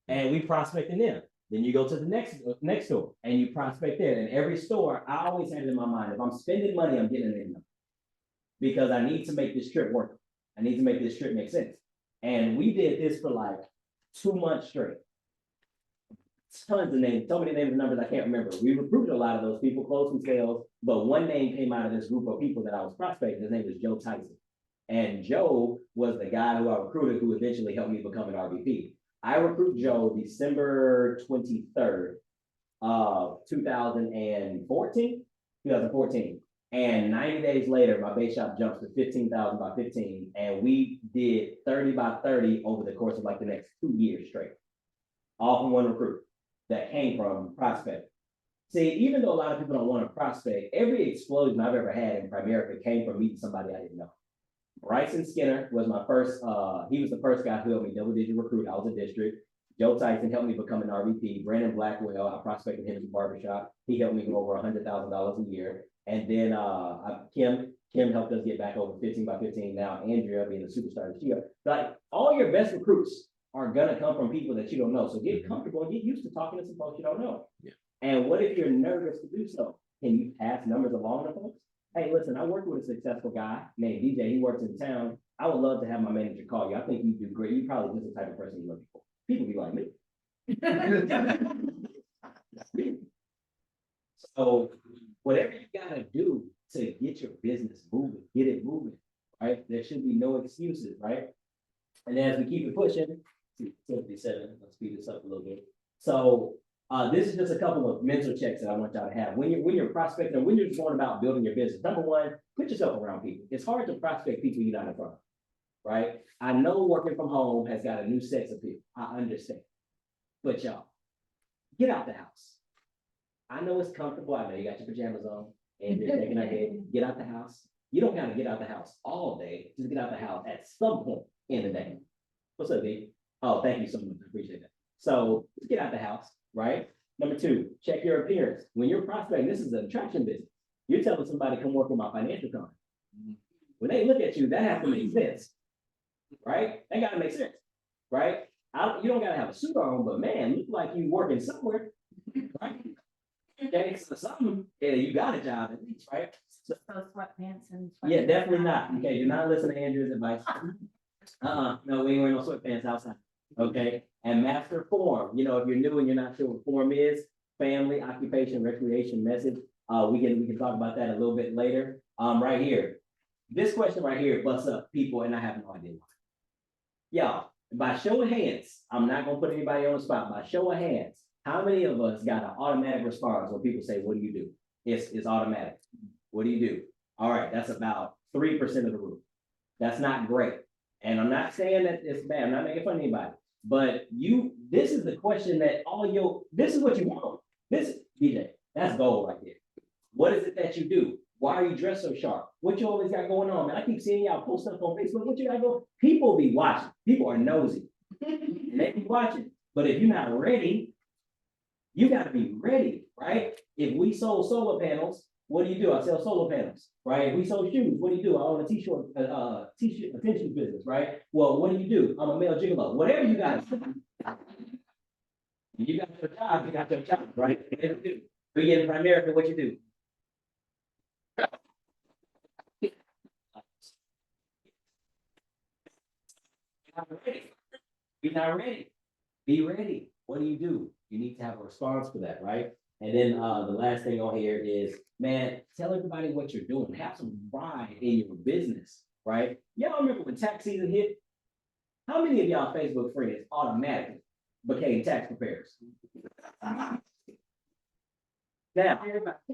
And we prospecting them. Then you go to the next store and you prospect there. And every store, I always have it in my mind, if I'm spending money, I'm getting it in them. Because I need to make this trip work. I need to make this trip make sense. And we did this for like 2 months straight. Tons of names, so many names and numbers I can't remember. We recruited a lot of those people, closed some sales, but one name came out of this group of people that I was prospecting. His name was Joe Tyson. And Joe was the guy who I recruited who eventually helped me become an RVP. I recruited Joe December 23rd of 2014. And 90 days later, my base shop jumps to 15,000 by 15. And we did 30 by 30 over the course of like the next 2 years straight. All from one recruit that came from prospect. See, even though a lot of people don't want to prospect, every explosion I've ever had in Primerica came from meeting somebody I didn't know. Bryson Skinner was my first, he was the first guy who helped me double-digit recruit. I was a district. Joe Tyson helped me become an RVP. Brandon Blackwell, I prospected him in the barbershop. He helped me go over $100,000 a year. And then Kim helped us get back over 15 by 15. Now Andrea being a superstar that she is. Like all your best recruits are gonna come from people that you don't know. So get comfortable and get used to talking to some folks you don't know. Yeah. And what if you're nervous to do so? Can you pass numbers along to folks? Hey, listen, I work with a successful guy named DJ. He works in town. I would love to have my manager call you. I think you do great. You're probably just the type of person you're looking for. People be like me. So whatever you gotta do to get your business moving, get it moving, right? There should be no excuses, right? And as we keep it pushing, 57, let's speed this up a little bit. So this is just a couple of mental checks that I want y'all to have. When you're prospecting, when you're just going about building your business, number one, put yourself around people. It's hard to prospect people you're not in front of, right? I know working from home has got a new sex appeal. I understand. But y'all, get out the house. I know it's comfortable. I know you got your pajamas on and you're taking a head. Get out the house. You don't gotta get out the house all day. Just get out the house at some point in the day. What's up, D? Oh, thank you so much. I appreciate that. So just get out the house, right? Number two, check your appearance. When you're prospecting, this is an attraction business. You're telling somebody come work with my financial company. When they look at you, that has to make sense, right? That gotta make sense, right? You don't gotta have a suit on, but man, look like you working somewhere, right? Okay, so something, yeah, you got a job at least, right? So sweatpants and. yeah, definitely not. Okay, do not listen to Andrew's advice. No, we ain't wearing no sweatpants outside. Okay, and master form. You know, if you're new and you're not sure what form is, family, occupation, recreation, message. We can talk about that a little bit later. Right here, this question right here busts up people, and I have no idea why. Y'all, by show of hands, I'm not gonna put anybody on the spot. By show of hands, how many of us got an automatic response when people say, "What do you do?" It's automatic. What do you do? All right, that's about 3% of the room. That's not great. And I'm not saying that it's bad. I'm not making fun of anybody. But this is the question that this is what you want. DJ, that's gold right there. What is it that you do? Why are you dressed so sharp? What you always got going on, man? I keep seeing y'all post stuff on Facebook. What you got going? People be watching. People are nosy. And they be watching. But if you're not ready, you got to be ready, right? If we sold solar panels, what do? I sell solar panels, right? If we sold shoes, what do? I own a t-shirt attention business, right? Well, what do? I'm a male gigolo. Whatever you got, you got your job, right? We get in Primerica, what you do? You're not ready. Be ready. What do? You need to have a response for that, right? And then the last thing on here is, man, tell everybody what you're doing. Have some pride in your business, right? Y'all remember when tax season hit? How many of y'all Facebook friends automatically became tax preparers? Now,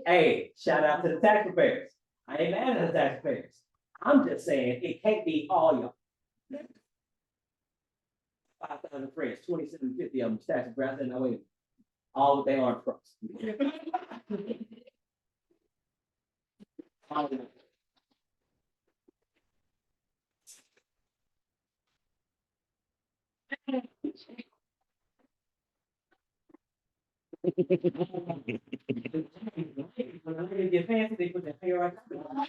hey, shout out to the tax preparers. I ain't mad at the tax preparers. I'm just saying, it can't be all y'all. 5,000 friends, 2,750 of them tax preparers, and I wait, all with their arms crossed. When they get fancy, they put their hair right. I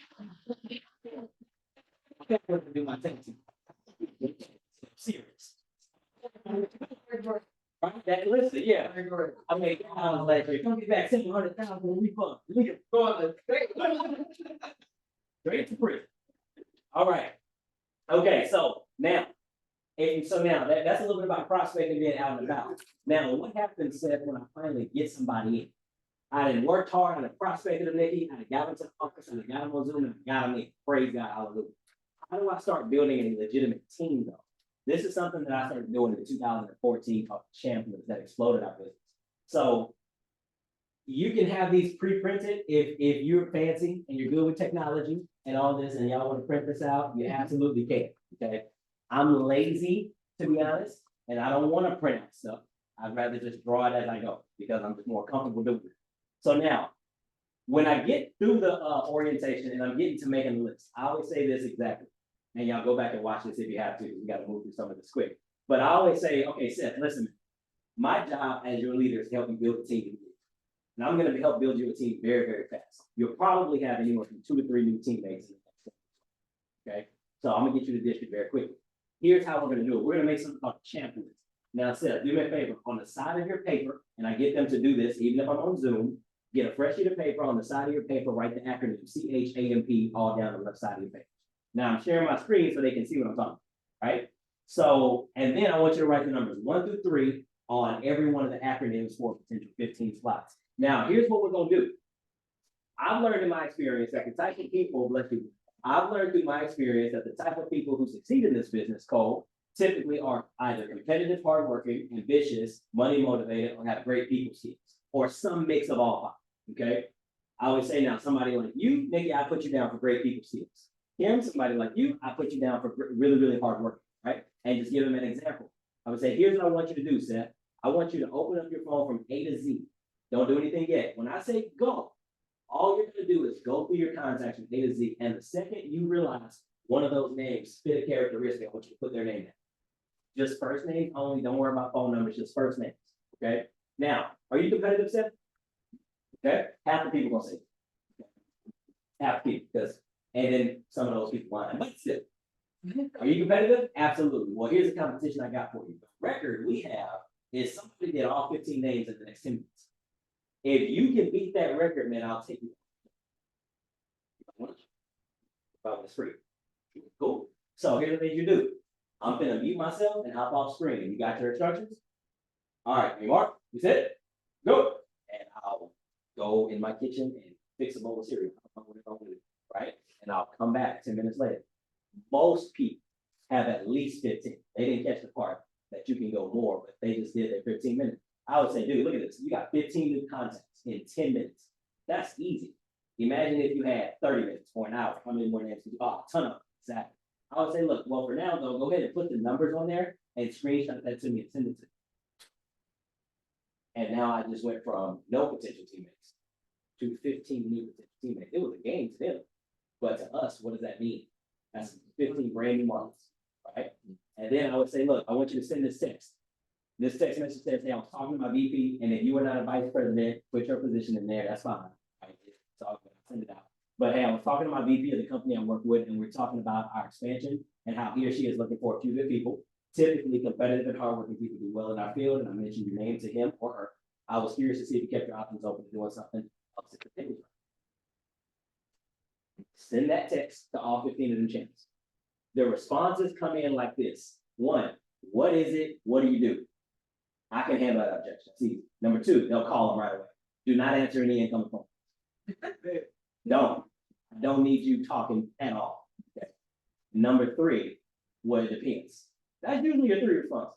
can't wait to do my thing. Serious. Right, that listen, yeah. I made last year. Come get back 700,000 refund. Straight to prison. All right. Okay, so now, that's a little bit about prospecting being out and about. Now, what happens when I finally get somebody in? I done worked hard, I done prospected them, Nikki, I done got them to the office, I done got them on Zoom, and I got them in. Praise God, hallelujah. How do I start building a legitimate team though? This is something that I started doing in 2014 called Champions that exploded our business. So you can have these pre-printed if you're fancy and you're good with technology and all this, and y'all want to print this out, you absolutely can. Okay. I'm lazy, to be honest, and I don't want to print out stuff. I'd rather just draw it as I go because I'm just more comfortable doing it. So now, when I get through the orientation and I'm getting to making a list, I always say this exactly. And y'all go back and watch this if you have to. We got to move through some of this quick. But I always say, okay, Seth, listen, my job as your leader is to help you build a team. And I'm going to help build you a team very, very fast. You'll probably have anywhere from 2 to 3 new teammates. Okay, so I'm going to get you the district very quickly. Here's how we're going to do it. We're going to make something called champions. Now, Seth, do me a favor. On the side of your paper, and I get them to do this, even if I'm on Zoom, get a fresh sheet of paper. On the side of your paper, write the acronym CHAMP all down the left side of your paper. Now, I'm sharing my screen so they can see what I'm talking about, right? So, and then I want you to write the numbers 1 through 3 on every one of the acronyms for potential 15 slots. Now, here's what we're going to do. I've learned in my experience that the type of people, I've learned through my experience that the type of people who succeed in this business, Cole, typically are either competitive, hardworking, ambitious, money motivated, or have great people skills, or some mix of all five. Okay. I always say now, somebody like you, Nikki, I put you down for great people skills. Him, somebody like you, I put you down for really, really hard work, right? And just give them an example. I would say, here's what I want you to do, Seth. I want you to open up your phone from A to Z. Don't do anything yet. When I say go, all you're going to do is go through your contacts from A to Z. And the second you realize one of those names fit a characteristic, I want you to put their name in. Just first names only. Don't worry about phone numbers, just first names. Okay. Now, are you competitive, Seth? Okay. Half the people gonna say half the people, because and then some of those people lying. But still, are you competitive? Absolutely. Well, here's the competition I got for you. The record we have is somebody get all 15 names in the next 10 minutes. If you can beat that record, man, I'll take you. About it's free. Cool. So here's the thing you do. I'm gonna mute myself and hop off screen. You got your instructions? All right, you Mark, you said it? Go. And I'll go in my kitchen and fix a bowl of cereal. Right? And I'll come back 10 minutes later. Most people have at least 15. They didn't catch the part that you can go more, but they just did their 15 minutes. I would say, dude, look at this. You got 15 new contacts in 10 minutes. That's easy. Imagine if you had 30 minutes or an hour. How many more names could you? Oh, a ton of them. Exactly. I would say, look, well, for now, though, go ahead and put the numbers on there and screenshot that to me and send it to me. And now I just went from no potential teammates to 15 new potential teammates. It was a game to them. But to us, what does that mean? That's 15 brand new months, right? And then I would say, look, I want you to send this text. This text message says, hey, I was talking to my VP, and if you are not a vice president, put your position in there. That's fine. Right? So I'll send it out. But hey, I was talking to my VP of the company I'm working with, and we're talking about our expansion and how he or she is looking for a few good people. Typically, competitive and hardworking people do well in our field, and I mentioned your name to him or her. I was curious to see if you kept your options open to doing something else to continue. Send that text to all 15 of them channels. The responses come in like this. 1, what is it? What do you do? I can handle that objection. See, number 2, they'll call them right away. Do not answer any incoming phone. I don't need you talking at all. Okay. Number 3, well, it depends. That's usually your 3 responses,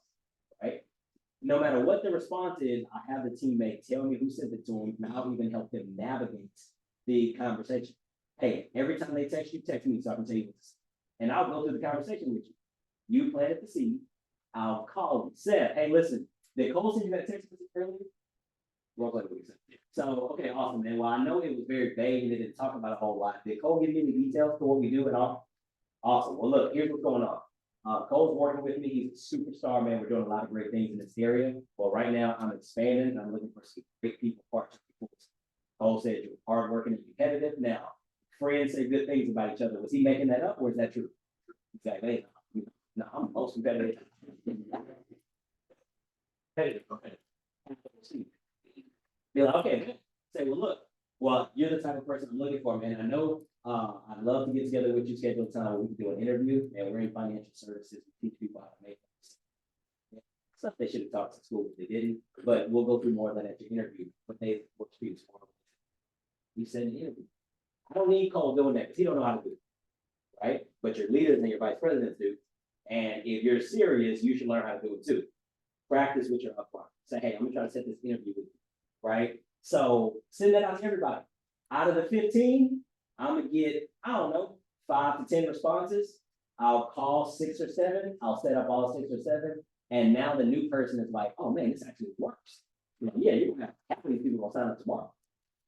right? no matter what the response is, I have the teammate tell me who sent it to them, and I'll even help them navigate the conversation. Hey, every time they text me so I can tell you this. And I'll go through the conversation with you. You planted the seed. I'll call them. Seth, hey, listen, did Cole send you that text message earlier? Well, what he said. So, okay, awesome, man. Well, I know it was very vague and it didn't talk about a whole lot. Did Cole give you any details for what we do and all? Awesome. Well, look, here's what's going on. Cole's working with me. He's a superstar, man. We're doing a lot of great things in this area. Well, right now I'm expanding and I'm looking for some great people, partners. Cole said you're hardworking and competitive. Now, friends say good things about each other. Was he making that up or is that true? Exactly. No, I'm most competitive. Competitive. Be like, okay, man. Say, well, look, well, you're the type of person I'm looking for, man. I know I'd love to get together with you, schedule a time where we can do an interview, and we're in financial services. We teach people how to make things. Stuff they should have taught in school, but they didn't. But we'll go through more of that at your interview. But they work for you. You said in the interview. I don't need Cole doing that because he don't know how to do it, right? But your leaders and your vice presidents do. And if you're serious, you should learn how to do it too. Practice with your upline. Say, hey, I'm gonna try to set this interview with you, right? So send that out to everybody. Out of the 15, I'm gonna get, I don't know, 5 to 10 responses. I'll call 6 or 7. I'll set up all 6 or 7. And now the new person is like, oh man, this actually works. You know, yeah, you're gonna have half of these people gonna sign up tomorrow.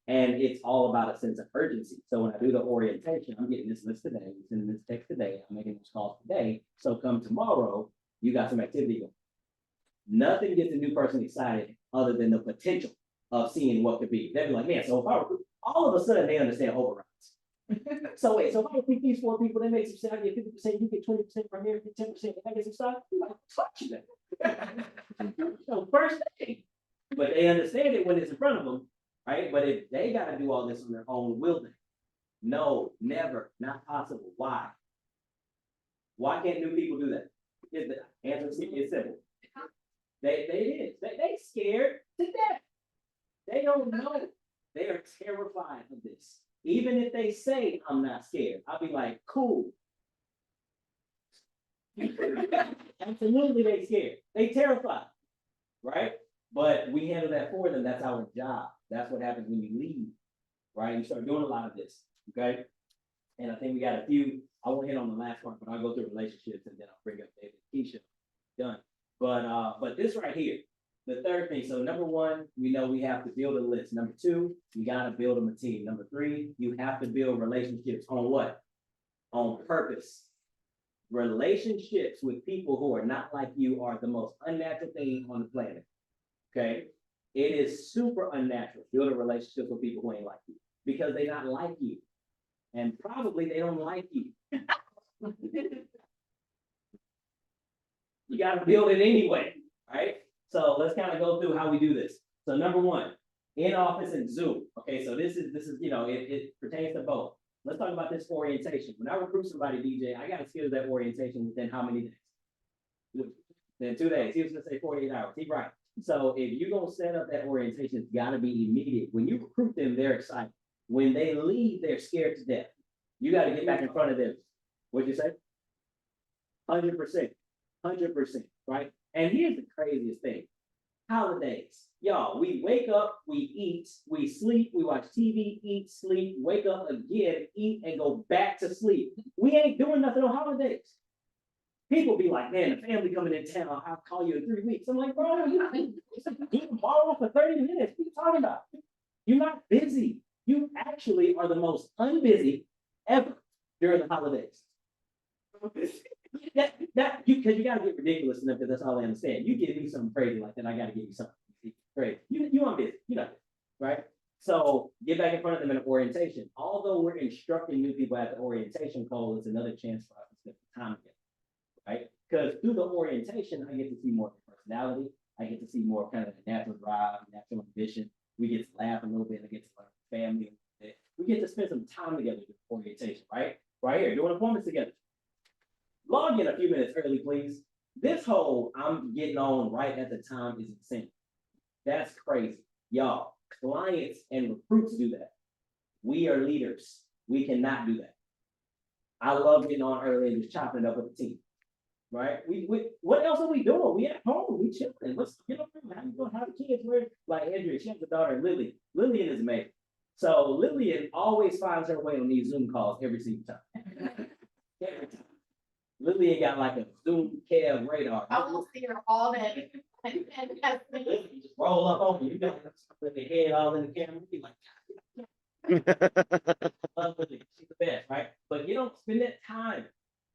And it's all about a sense of urgency. So when I do the orientation, I'm getting this list today, I'm sending this text today, I'm making those calls today. So come tomorrow, you got some activity going. Nothing gets a new person excited other than the potential of seeing what could be. They'll be like, man, so if I were, all of a sudden they understand overrides. So wait, so if I would pick these 4 people, they make some stock, get 50%, you get 20% from here, get 10%, I get some stock, you're like, fuck you then. So first thing, but they understand it when it's in front of them, right? But if they got to do all this on their own, will they? No, never, not possible. Why? Why can't new people do that? The answer is simple. They scared to death. They don't know. They are terrified of this. Even if they say I'm not scared, I'll be like, cool. Absolutely, they scared. They terrified, right? But we handle that for them. That's our job. That's what happens when you leave, right? You start doing a lot of this, okay? And I think we got a few. I won't hit on the last part, but I'll go through relationships and then I'll bring up David and Keisha. Done. But this right here, the third thing. So number 1, we know we have to build a list. Number 2, you got to build them a team. Number 3, you have to build relationships on what? On purpose. Relationships with people who are not like you are the most unnatural thing on the planet. Okay? It is super unnatural to build a relationship with people who ain't like you because they not like you. And probably they don't like you. You got to build it anyway, right? So let's kind of go through how we do this. So number 1, in office and Zoom. Okay, so this is it pertains to both. Let's talk about this orientation. When I recruit somebody, DJ, I got to schedule that orientation within how many days? Within 2 days. He was gonna say 48 hours. He's right. So if you're gonna set up that orientation, it's got to be immediate. When you recruit them, they're excited. When they leave, they're scared to death. You got to get back in front of them. What'd you say? 100%. 100%, right? And here's the craziest thing. Holidays. Y'all, we wake up, we eat, we sleep, we watch TV, eat, sleep, wake up again, eat, and go back to sleep. We ain't doing nothing on holidays. People be like, man, the family coming in town, I'll call you in 3 weeks. I'm like, bro, you can borrow for 30 minutes. What are you talking about? You're not busy. You actually are the most unbusy ever during the holidays. Because you got to get ridiculous enough because that's all I understand. You give me something crazy like that, I got to give you something crazy. You aren't busy, you know, right? So get back in front of them in an orientation. Although we're instructing new people at the orientation call, it's another chance for us to spend time together, right? Because through the orientation, I get to see more of the personality. I get to see more kind of the natural drive, natural ambition. We get to laugh a little bit. I get to learn family. We get to spend some time together with orientation, right? Right here, doing appointments together. Log in a few minutes early, please. This whole I'm getting on right at the time is insane. That's crazy. Y'all, clients and recruits do that. We are leaders. We cannot do that. I love getting on early and just chopping it up with the team. right? What else are we doing? We at home, we chilling. Let's get up there. How you doing? How the kids were like Andrea, she has a daughter, Lily. Lillian is amazing. So Lillian always finds her way on these Zoom calls every single time. Every time. Lillian got like a Zoom Kev radar. I will see her all day. Lillian just roll up on you, with the head all in the camera, be like, love Lillian. She's the best, right? But you don't spend that time.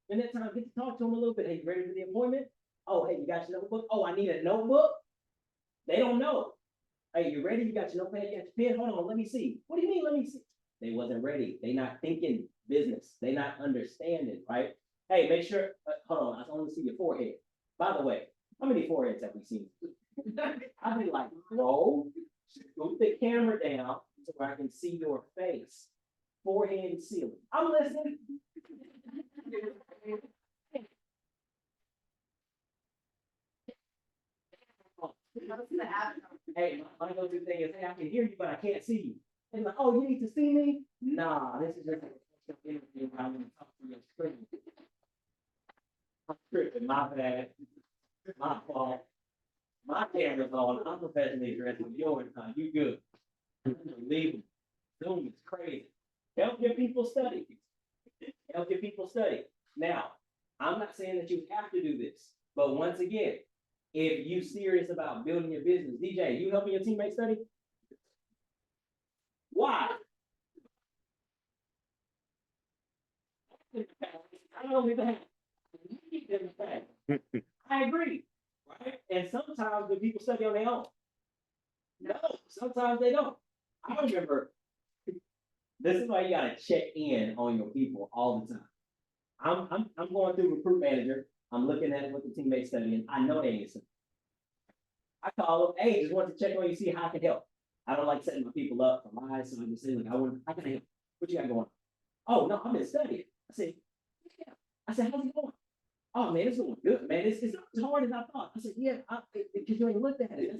Spend that time, get to talk to them a little bit. Hey, you ready for the appointment? Oh, hey, you got your notebook? Oh, I need a notebook. They don't know. Hey, you ready? You got your notepad, you got your pen? Hold on, let me see. What do you mean, let me see? They wasn't ready. They not thinking business. They not understanding, right? Hey, make sure, hold on, I only see your forehead. By the way, how many foreheads have we seen? I've been like, bro, move the camera down so I can see your face. Forehead and ceiling. I'm listening. Hey, my go-to thing is, hey, I can hear you, but I can't see you. And like, oh, you need to see me? Nah, this is just an interview. I'm gonna talk to your screen. I'm tripping, my bad, my fault. My camera's on, I'm professionally dressed with yours, huh? You good. Unbelievable. Zoom is crazy. Help your people study. Help your people study. Now, I'm not saying that you have to do this, but once again, if you serious about building your business, DJ, you helping your teammates study? Why? I don't even have. I agree, right? And sometimes the people study on their own. No, sometimes they don't. I remember. This is why you gotta check in on your people all the time. I'm going through Recruit Manager. I'm looking at what the teammates studying. I know they ain't studying. I call them, hey, just want to check on you, see how I can help. I don't like setting my people up for lies, so I just say, like, I can help. What you got going on? Oh, no, I've been studying. I said, yeah. I said, how's it going? Oh, man, it's going good, man. It's not as hard as I thought. I said, yeah, because you ain't looked at it. I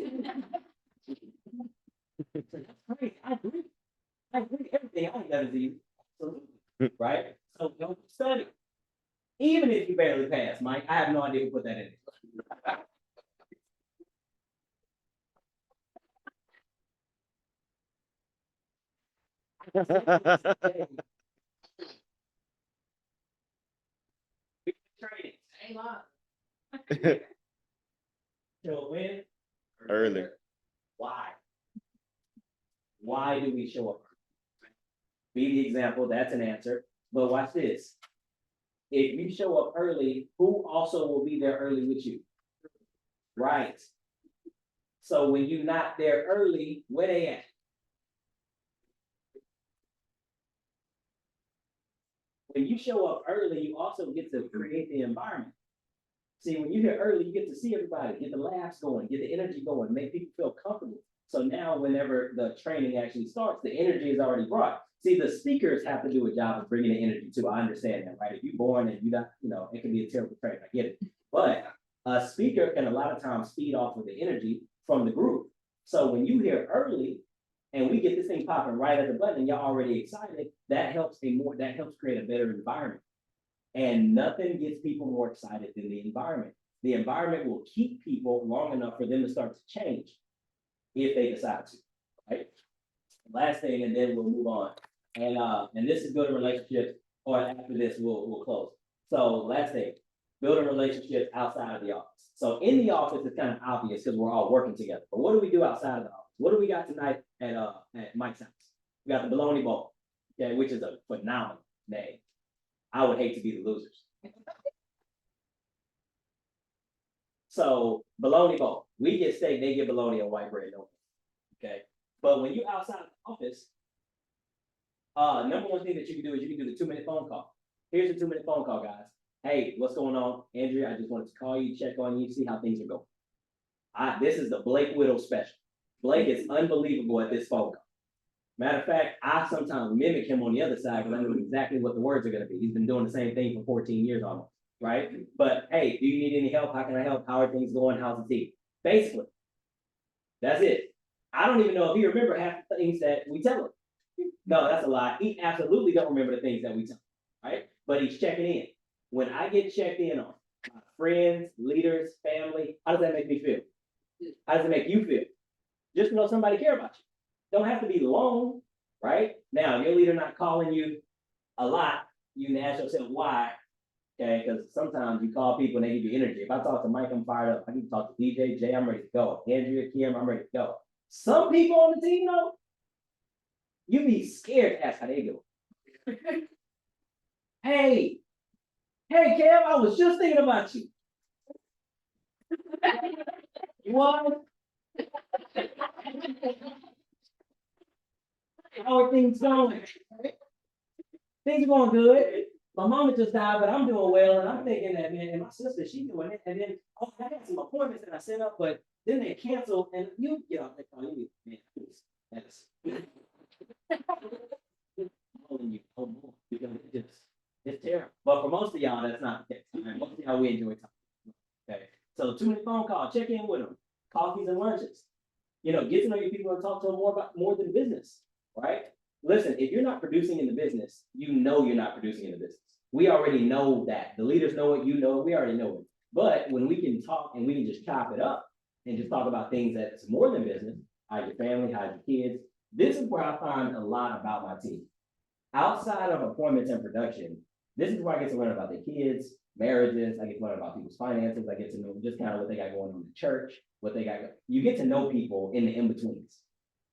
said, that's great. I agree. Everything I got is easy. Absolutely. Right? So don't study. Even if you barely pass, Mike, I have no idea who put that in. Training. Ain't lying. So when? Early. Why? Why do we show up? Be the example, that's an answer. But watch this. If you show up early, who also will be there early with you? Right. So when you're not there early, where they at? When you show up early, you also get to create the environment. See, when you're here early, you get to see everybody, get the laughs going, get the energy going, make people feel comfortable. So now whenever the training actually starts, the energy is already brought. See, the speakers have to do a job of bringing the energy too. I understand that, right? If you're born and you're not, it can be a terrible training, I get it. But a speaker can a lot of times feed off of the energy from the group. So when you hear early and we get this thing popping right at the button and you're already excited, that helps create a better environment. And nothing gets people more excited than the environment. The environment will keep people long enough for them to start to change if they decide to, right? Last thing, and then we'll move on. And this is building relationships, or after this, we'll close. So last thing, building relationships outside of the office. So in the office, it's kind of obvious because we're all working together. But what do we do outside of the office? What do we got tonight at Mike's house? We got the Bologna Bowl, okay, which is a phenomenal name. I would hate to be the losers. So Bologna Bowl, we get steak, they get bologna and white bread, don't we? Okay. But when you're outside of the office, number one thing that you can do is you can do the 2-minute phone call. Here's a 2-minute phone call, guys. Hey, what's going on? Andrea, I just wanted to call you, check on you, see how things are going. This is the Blake Whittle special. Blake is unbelievable at this phone call. Matter of fact, I sometimes mimic him on the other side because I know exactly what the words are going to be. He's been doing the same thing for 14 years almost, right? But hey, do you need any help? How can I help? How are things going? How's the team? Basically, that's it. I don't even know if he remembers half the things that we tell him. No, that's a lie. He absolutely don't remember the things that we tell him, right? But he's checking in. When I get checked in on, friends, leaders, family. How does that make me feel? How does it make you feel? Just to know somebody care about you. Don't have to be long, right? Now, if your leader not calling you a lot, you can ask yourself why. Okay, because sometimes you call people and they give you energy. If I talk to Mike, I'm fired up. I can talk to DJ, Jay, I'm ready to go. Andrea, Kim, I'm ready to go. Some people on the team, though, you be scared to ask how they do. Hey, Kev, I was just thinking about you. You want? How are things going? Things are going good. My mama just died, but I'm doing well, and I'm thinking that, man, and my sister, she doing it, and then, oh, I had some appointments that I set up, but then they canceled, and you get off that call, you, man, that's. Calling you, oh, boy, because it's terrible, but for most of y'all, that's not the case. Most of y'all, we enjoy talking. Okay, so too many phone calls, check in with them, coffees and lunches. You know, get to know your people and talk to them more than business, right? Listen, if you're not producing in the business, you know you're not producing in the business. We already know that. The leaders know it, you know it, we already know it. But when we can talk and we can just chop it up and just talk about things that's more than business, how's your family, how's your kids, this is where I find a lot about my team. Outside of appointments and production, this is where I get to learn about their kids, marriages, I get to learn about people's finances, I get to know just kind of what they got going on in the church, what they got. You get to know people in the in-betweens.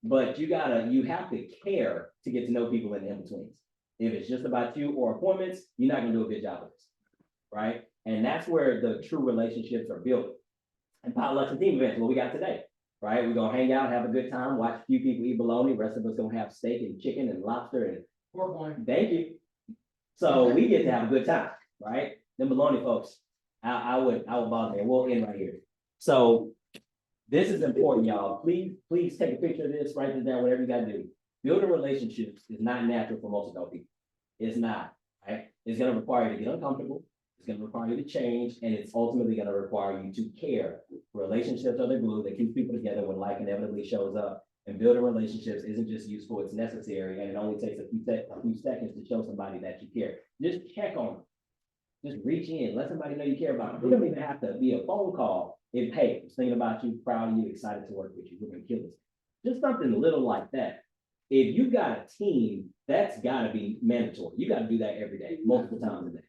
But you have to care to get to know people in the in-betweens. If it's just about you or appointments, you're not gonna do a good job of this, right? And that's where the true relationships are built. And potlucks and team events, what we got today, right? We're gonna hang out, have a good time, watch a few people eat bologna, the rest of us gonna have steak and chicken and lobster and Pork loin. thank you. So we get to have a good time, right? Them bologna folks, I would bother me. We'll end right here. So this is important, y'all. Please take a picture of this, write this down, whatever you gotta do. Building relationships is not natural for most adult people. It's not, right? It's gonna require you to get uncomfortable. It's gonna require you to change, and it's ultimately gonna require you to care. Relationships are the glue that keeps people together when life inevitably shows up. And building relationships isn't just useful, it's necessary, and it only takes a few seconds to show somebody that you care. Just check on them. Just reach in, let somebody know you care about them. It don't even have to be a phone call. If, hey, I'm thinking about you, proud of you, excited to work with you, we're gonna kill this. Just something little like that. If you got a team, that's gotta be mandatory. You gotta do that every day, multiple times a day.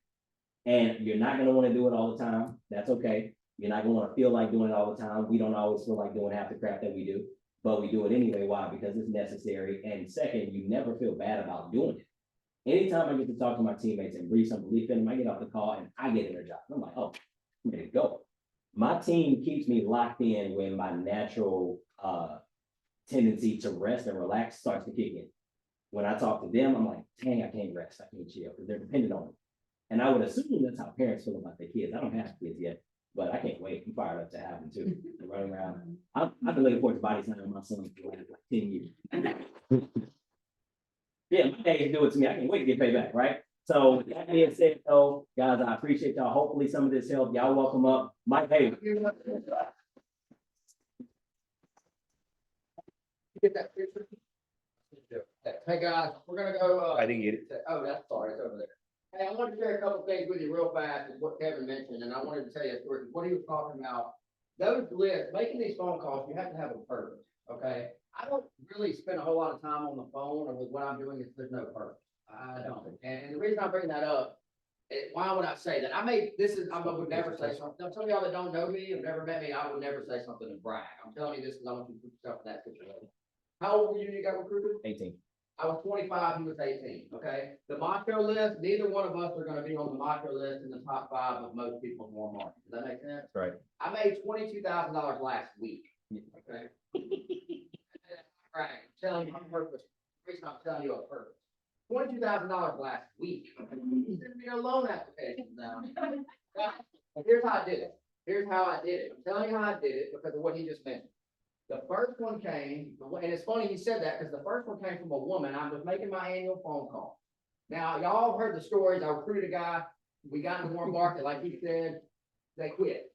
And you're not gonna wanna do it all the time. That's okay. You're not gonna wanna feel like doing it all the time. We don't always feel like doing half the crap that we do, but we do it anyway. Why? Because it's necessary. And second, you never feel bad about doing it. Anytime I get to talk to my teammates and breathe some belief in them, I get off the call and I get energized. I'm like, oh, I'm ready to go. My team keeps me locked in when my natural tendency to rest and relax starts to kick in. When I talk to them, I'm like, dang, I can't rest, I can't chill, because they're dependent on me. And I would assume that's how parents feel about their kids. I don't have kids yet, but I can't wait. I'm fired up to have them too. And running around. I've been looking forward to body time with my son for the last like 10 years. Yeah, my days do it to me. I can't wait to get paid back, right? So with that being said, though, guys, I appreciate y'all. Hopefully some of this helped. Y'all welcome up Mike. Hey, Get that picture? Hey, guys, we're gonna go, I didn't get it. oh, that's sorry, it's over there. Hey, I wanted to share a couple things with you real fast, is what Kevin mentioned, and I wanted to tell you a story, what he was talking about. Those lists, making these phone calls, you have to have a purpose, okay? I don't really spend a whole lot of time on the phone or with what I'm doing if there's no purpose. I don't. And the reason I bring that up, why would I say that? I would never say something. Now, some of y'all that don't know me, have never met me, I would never say something to brag. I'm telling you this because I want you to put yourself in that situation. How old were you when you got recruited? 18. I was 25, he was 18, okay? The macho list, neither one of us are gonna be on the macho list in the top 5 of most people in Walmart. Does that make sense? Right. I made $22,000 last week, okay? Right, I'm telling you on purpose. The reason I'm telling you on purpose. $22,000 last week. You sent me a loan application now. Here's how I did it. I'm telling you how I did it because of what he just mentioned. The first one came, and it's funny he said that because the first one came from a woman. I was making my annual phone call. Now, y'all heard the stories. I recruited a guy. We got in the warm market, like he said, they quit.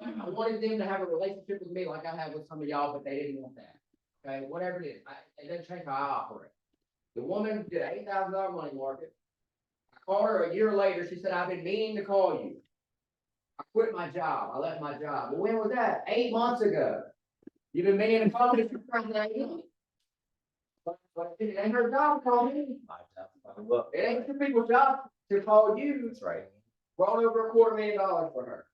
I wanted them to have a relationship with me like I have with some of y'all, but they didn't want that. Okay, whatever it is, it doesn't change how I operate. The woman did an $8,000 money market. I called her a year later. She said, I've been meaning to call you. I quit my job. I left my job. Well, when was that? 8 months ago. You've been meaning to call me for that. But it ain't her job to call me. It ain't your people's job to call you. That's right. Brought over $250,000 for her.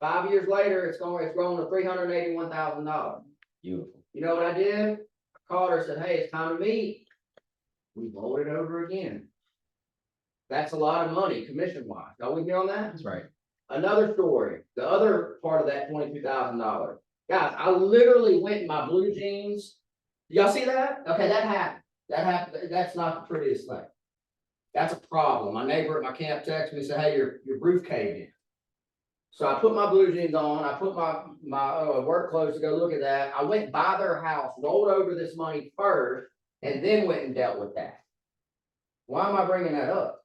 5 years later, it's grown to $381,000. Beautiful. You know what I did? I called her and said, hey, it's time to meet. We rolled it over again. That's a lot of money, commission-wise. Y'all with me on that? That's right. Another story, the other part of that $22,000. Guys, I literally went in my blue jeans. Y'all see that? Okay, that happened. That happened. That's not the prettiest thing. That's a problem. My neighbor at my camp texted me and said, hey, your roof caved in. So I put my blue jeans on. I put my work clothes to go look at that. I went by their house, rolled over this money first, and then went and dealt with that. Why am I bringing that up?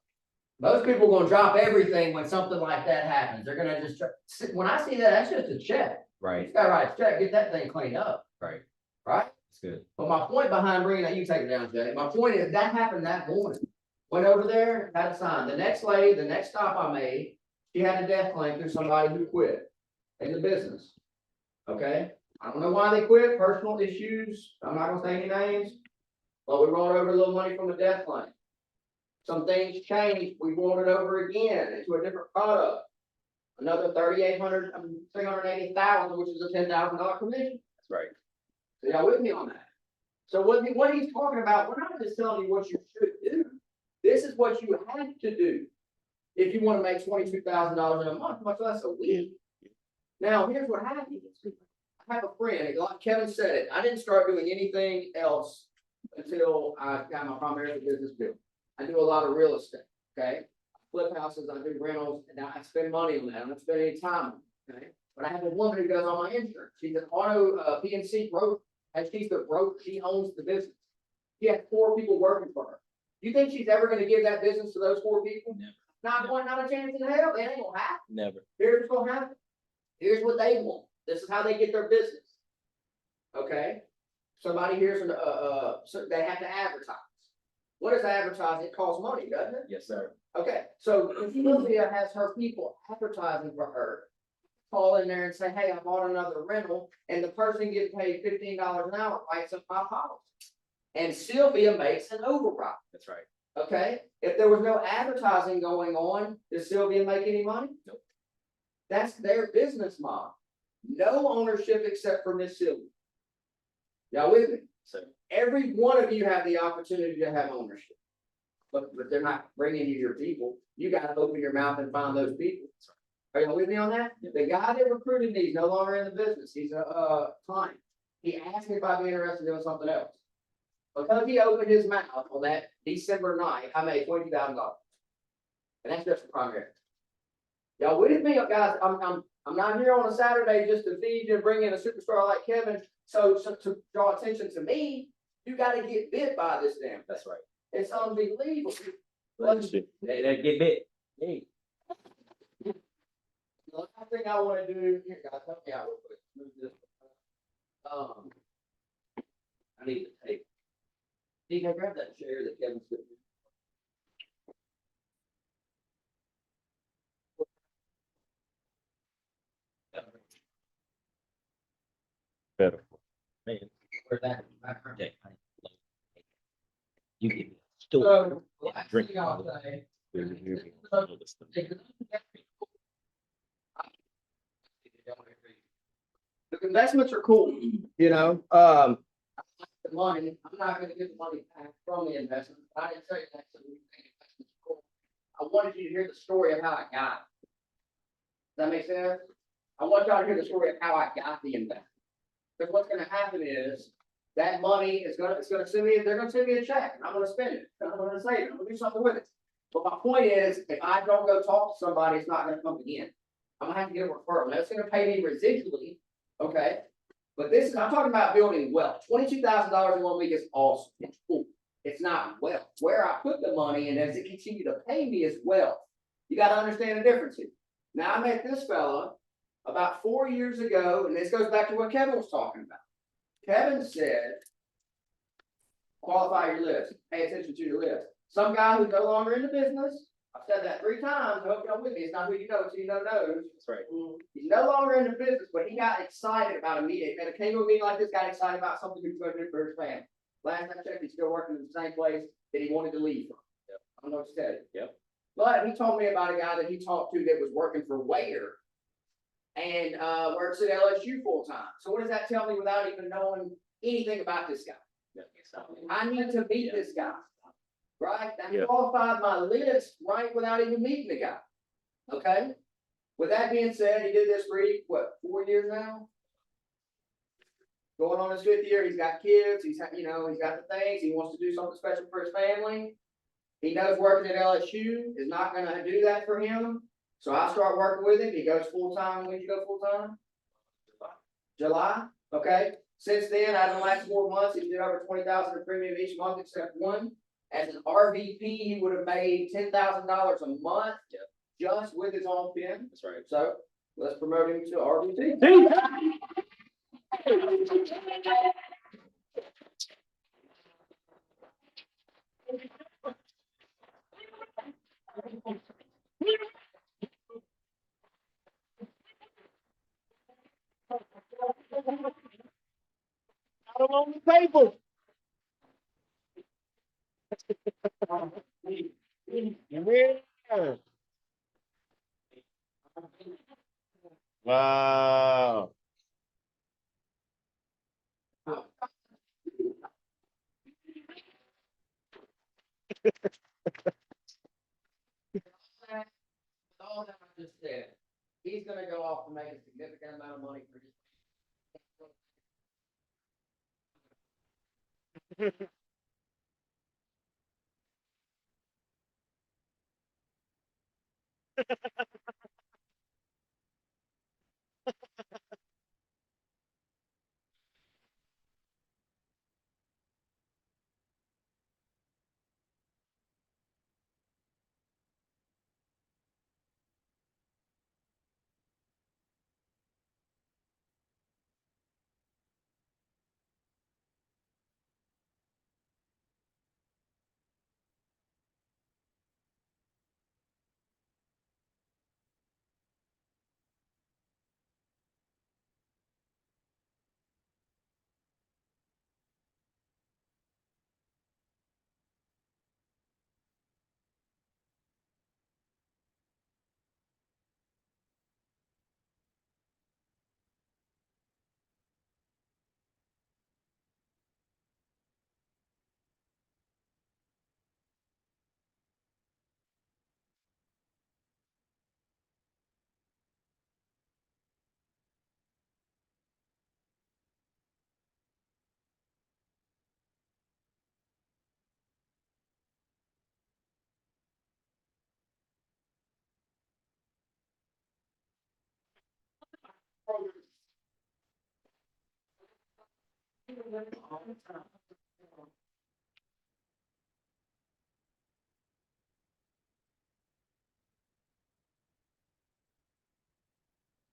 Most people are going to drop everything when something like that happens. They're going to just, when I see that, that's just a check. Right. You got to write a check, get that thing cleaned up. Right. Right? That's good. But my point behind bringing that, you take it down, Jay. My point is that happened that morning. Went over there, had a sign. The next lady, the next stop I made, she had a death claim through somebody who quit in the business. Okay? I don't know why they quit, personal issues. I'm not going to say any names. But we rolled over a little money from a death claim. Some things changed. We rolled it over again into a different product. Another $380,000, which is a $10,000 commission. That's right. So y'all with me on that? So what he's talking about, we're not just telling you what you should do. This is what you have to do if you want to make $22,000 in a month, much less a week. Now, here's what happens. I have a friend, like Kevin said it, I didn't start doing anything else until I got my Primerica business built. I do a lot of real estate, okay? I flip houses, I do rentals, and I spend money on that. I don't spend any time on it, okay? But I have a woman who does all my insurance. She's an auto PNC broker, and she's the broker. She owns the business. She has 4 people working for her. You think she's ever going to give that business to those 4 people? Never. Not a chance in hell. It ain't gonna happen. Never. Here's what's gonna happen. Here's what they want. This is how they get their business. Okay. Somebody here's so they have to advertise. What does advertising? It costs money, doesn't it? Yes, sir. Okay. So if Sylvia has her people advertising for her, call in there and say, hey, I bought another rental, and the person gets paid $15 an hour, writes up my policy. And Sylvia makes an override. That's right. Okay, if there was no advertising going on, does Sylvia make any money? Nope. That's their business model. No ownership except for Miss Sylvia. Y'all with me? So Every one of you have the opportunity to have ownership. But they're not bringing you your people. You got to open your mouth and find those people. Are y'all with me on that? The guy that recruited me is no longer in the business. He's a client. He asked me if I'd be interested in doing something else. Because he opened his mouth on that December night, I made $20,000. And that's just for Primerica. Y'all with me, guys? I'm not here on a Saturday just to feed you and bring in a superstar like Kevin. So to draw attention to me, you got to get bit by this damn. that's right. It's unbelievable. They get bit. Hey. The last thing I want to do here, guys, help me out real quick. Move this. I need to take. You can grab that chair that Kevin's sitting in. Better. Man, Where's that? Jay, you give me a story. So, Yeah, last drink. thing I'll say. The investments are cool, you know, the money, I'm not gonna get the money back from the investment, but I didn't tell you that, so we think investments are cool. I wanted you to hear the story of how I got it. Does that make sense? I want y'all to hear the story of how I got the investment. Because what's gonna happen is, that money is gonna send me, they're gonna send me a check, and I'm gonna spend it, and I'm gonna save it, I'm gonna do something with it. But my point is, if I don't go talk to somebody, it's not gonna come again. I'm gonna have to get a referral, now it's gonna pay me residually, okay? But this is, I'm talking about building wealth. $22,000 in 1 week is awesome, it's cool. It's not wealth. Where I put the money and as it continue to pay me is wealth. You gotta understand the difference here. Now, I met this fella about 4 years ago, and this goes back to what Kevin was talking about. Kevin said, qualify your list, pay attention to your list. Some guy who's no longer in the business, I've said that 3 times, I hope y'all with me, it's not who you know, it's who you know knows. That's right. He's no longer in the business, but he got excited about a meeting, and it came to a meeting like this, got excited about something he was gonna do for his family. Last I checked, he's still working in the same place that he wanted to leave from. Yep. I don't know what to tell you. Yep. But he told me about a guy that he talked to that was working for Waiter and works at LSU full time. So what does that tell me without even knowing anything about this guy? I need to meet this guy, right? That Yeah. qualified my list, right, without even meeting the guy. Okay? With that being said, he did this for, 4 years now? Going on his 5th year, he's got kids, he's got the things, he wants to do something special for his family. He knows working at LSU is not gonna do that for him, so I start working with him, he goes full-time. When did you go full-time? July, okay. Since then, out of the last 4 months, he did over 20,000 in premium each month except one. As an RVP, he would have made $10,000 a month. Yep. Just with his own pen. That's right. So let's promote him to RVP. Out on the table. Yeah. Wow. All that I just said, he's gonna go off and make a significant amount of money for his.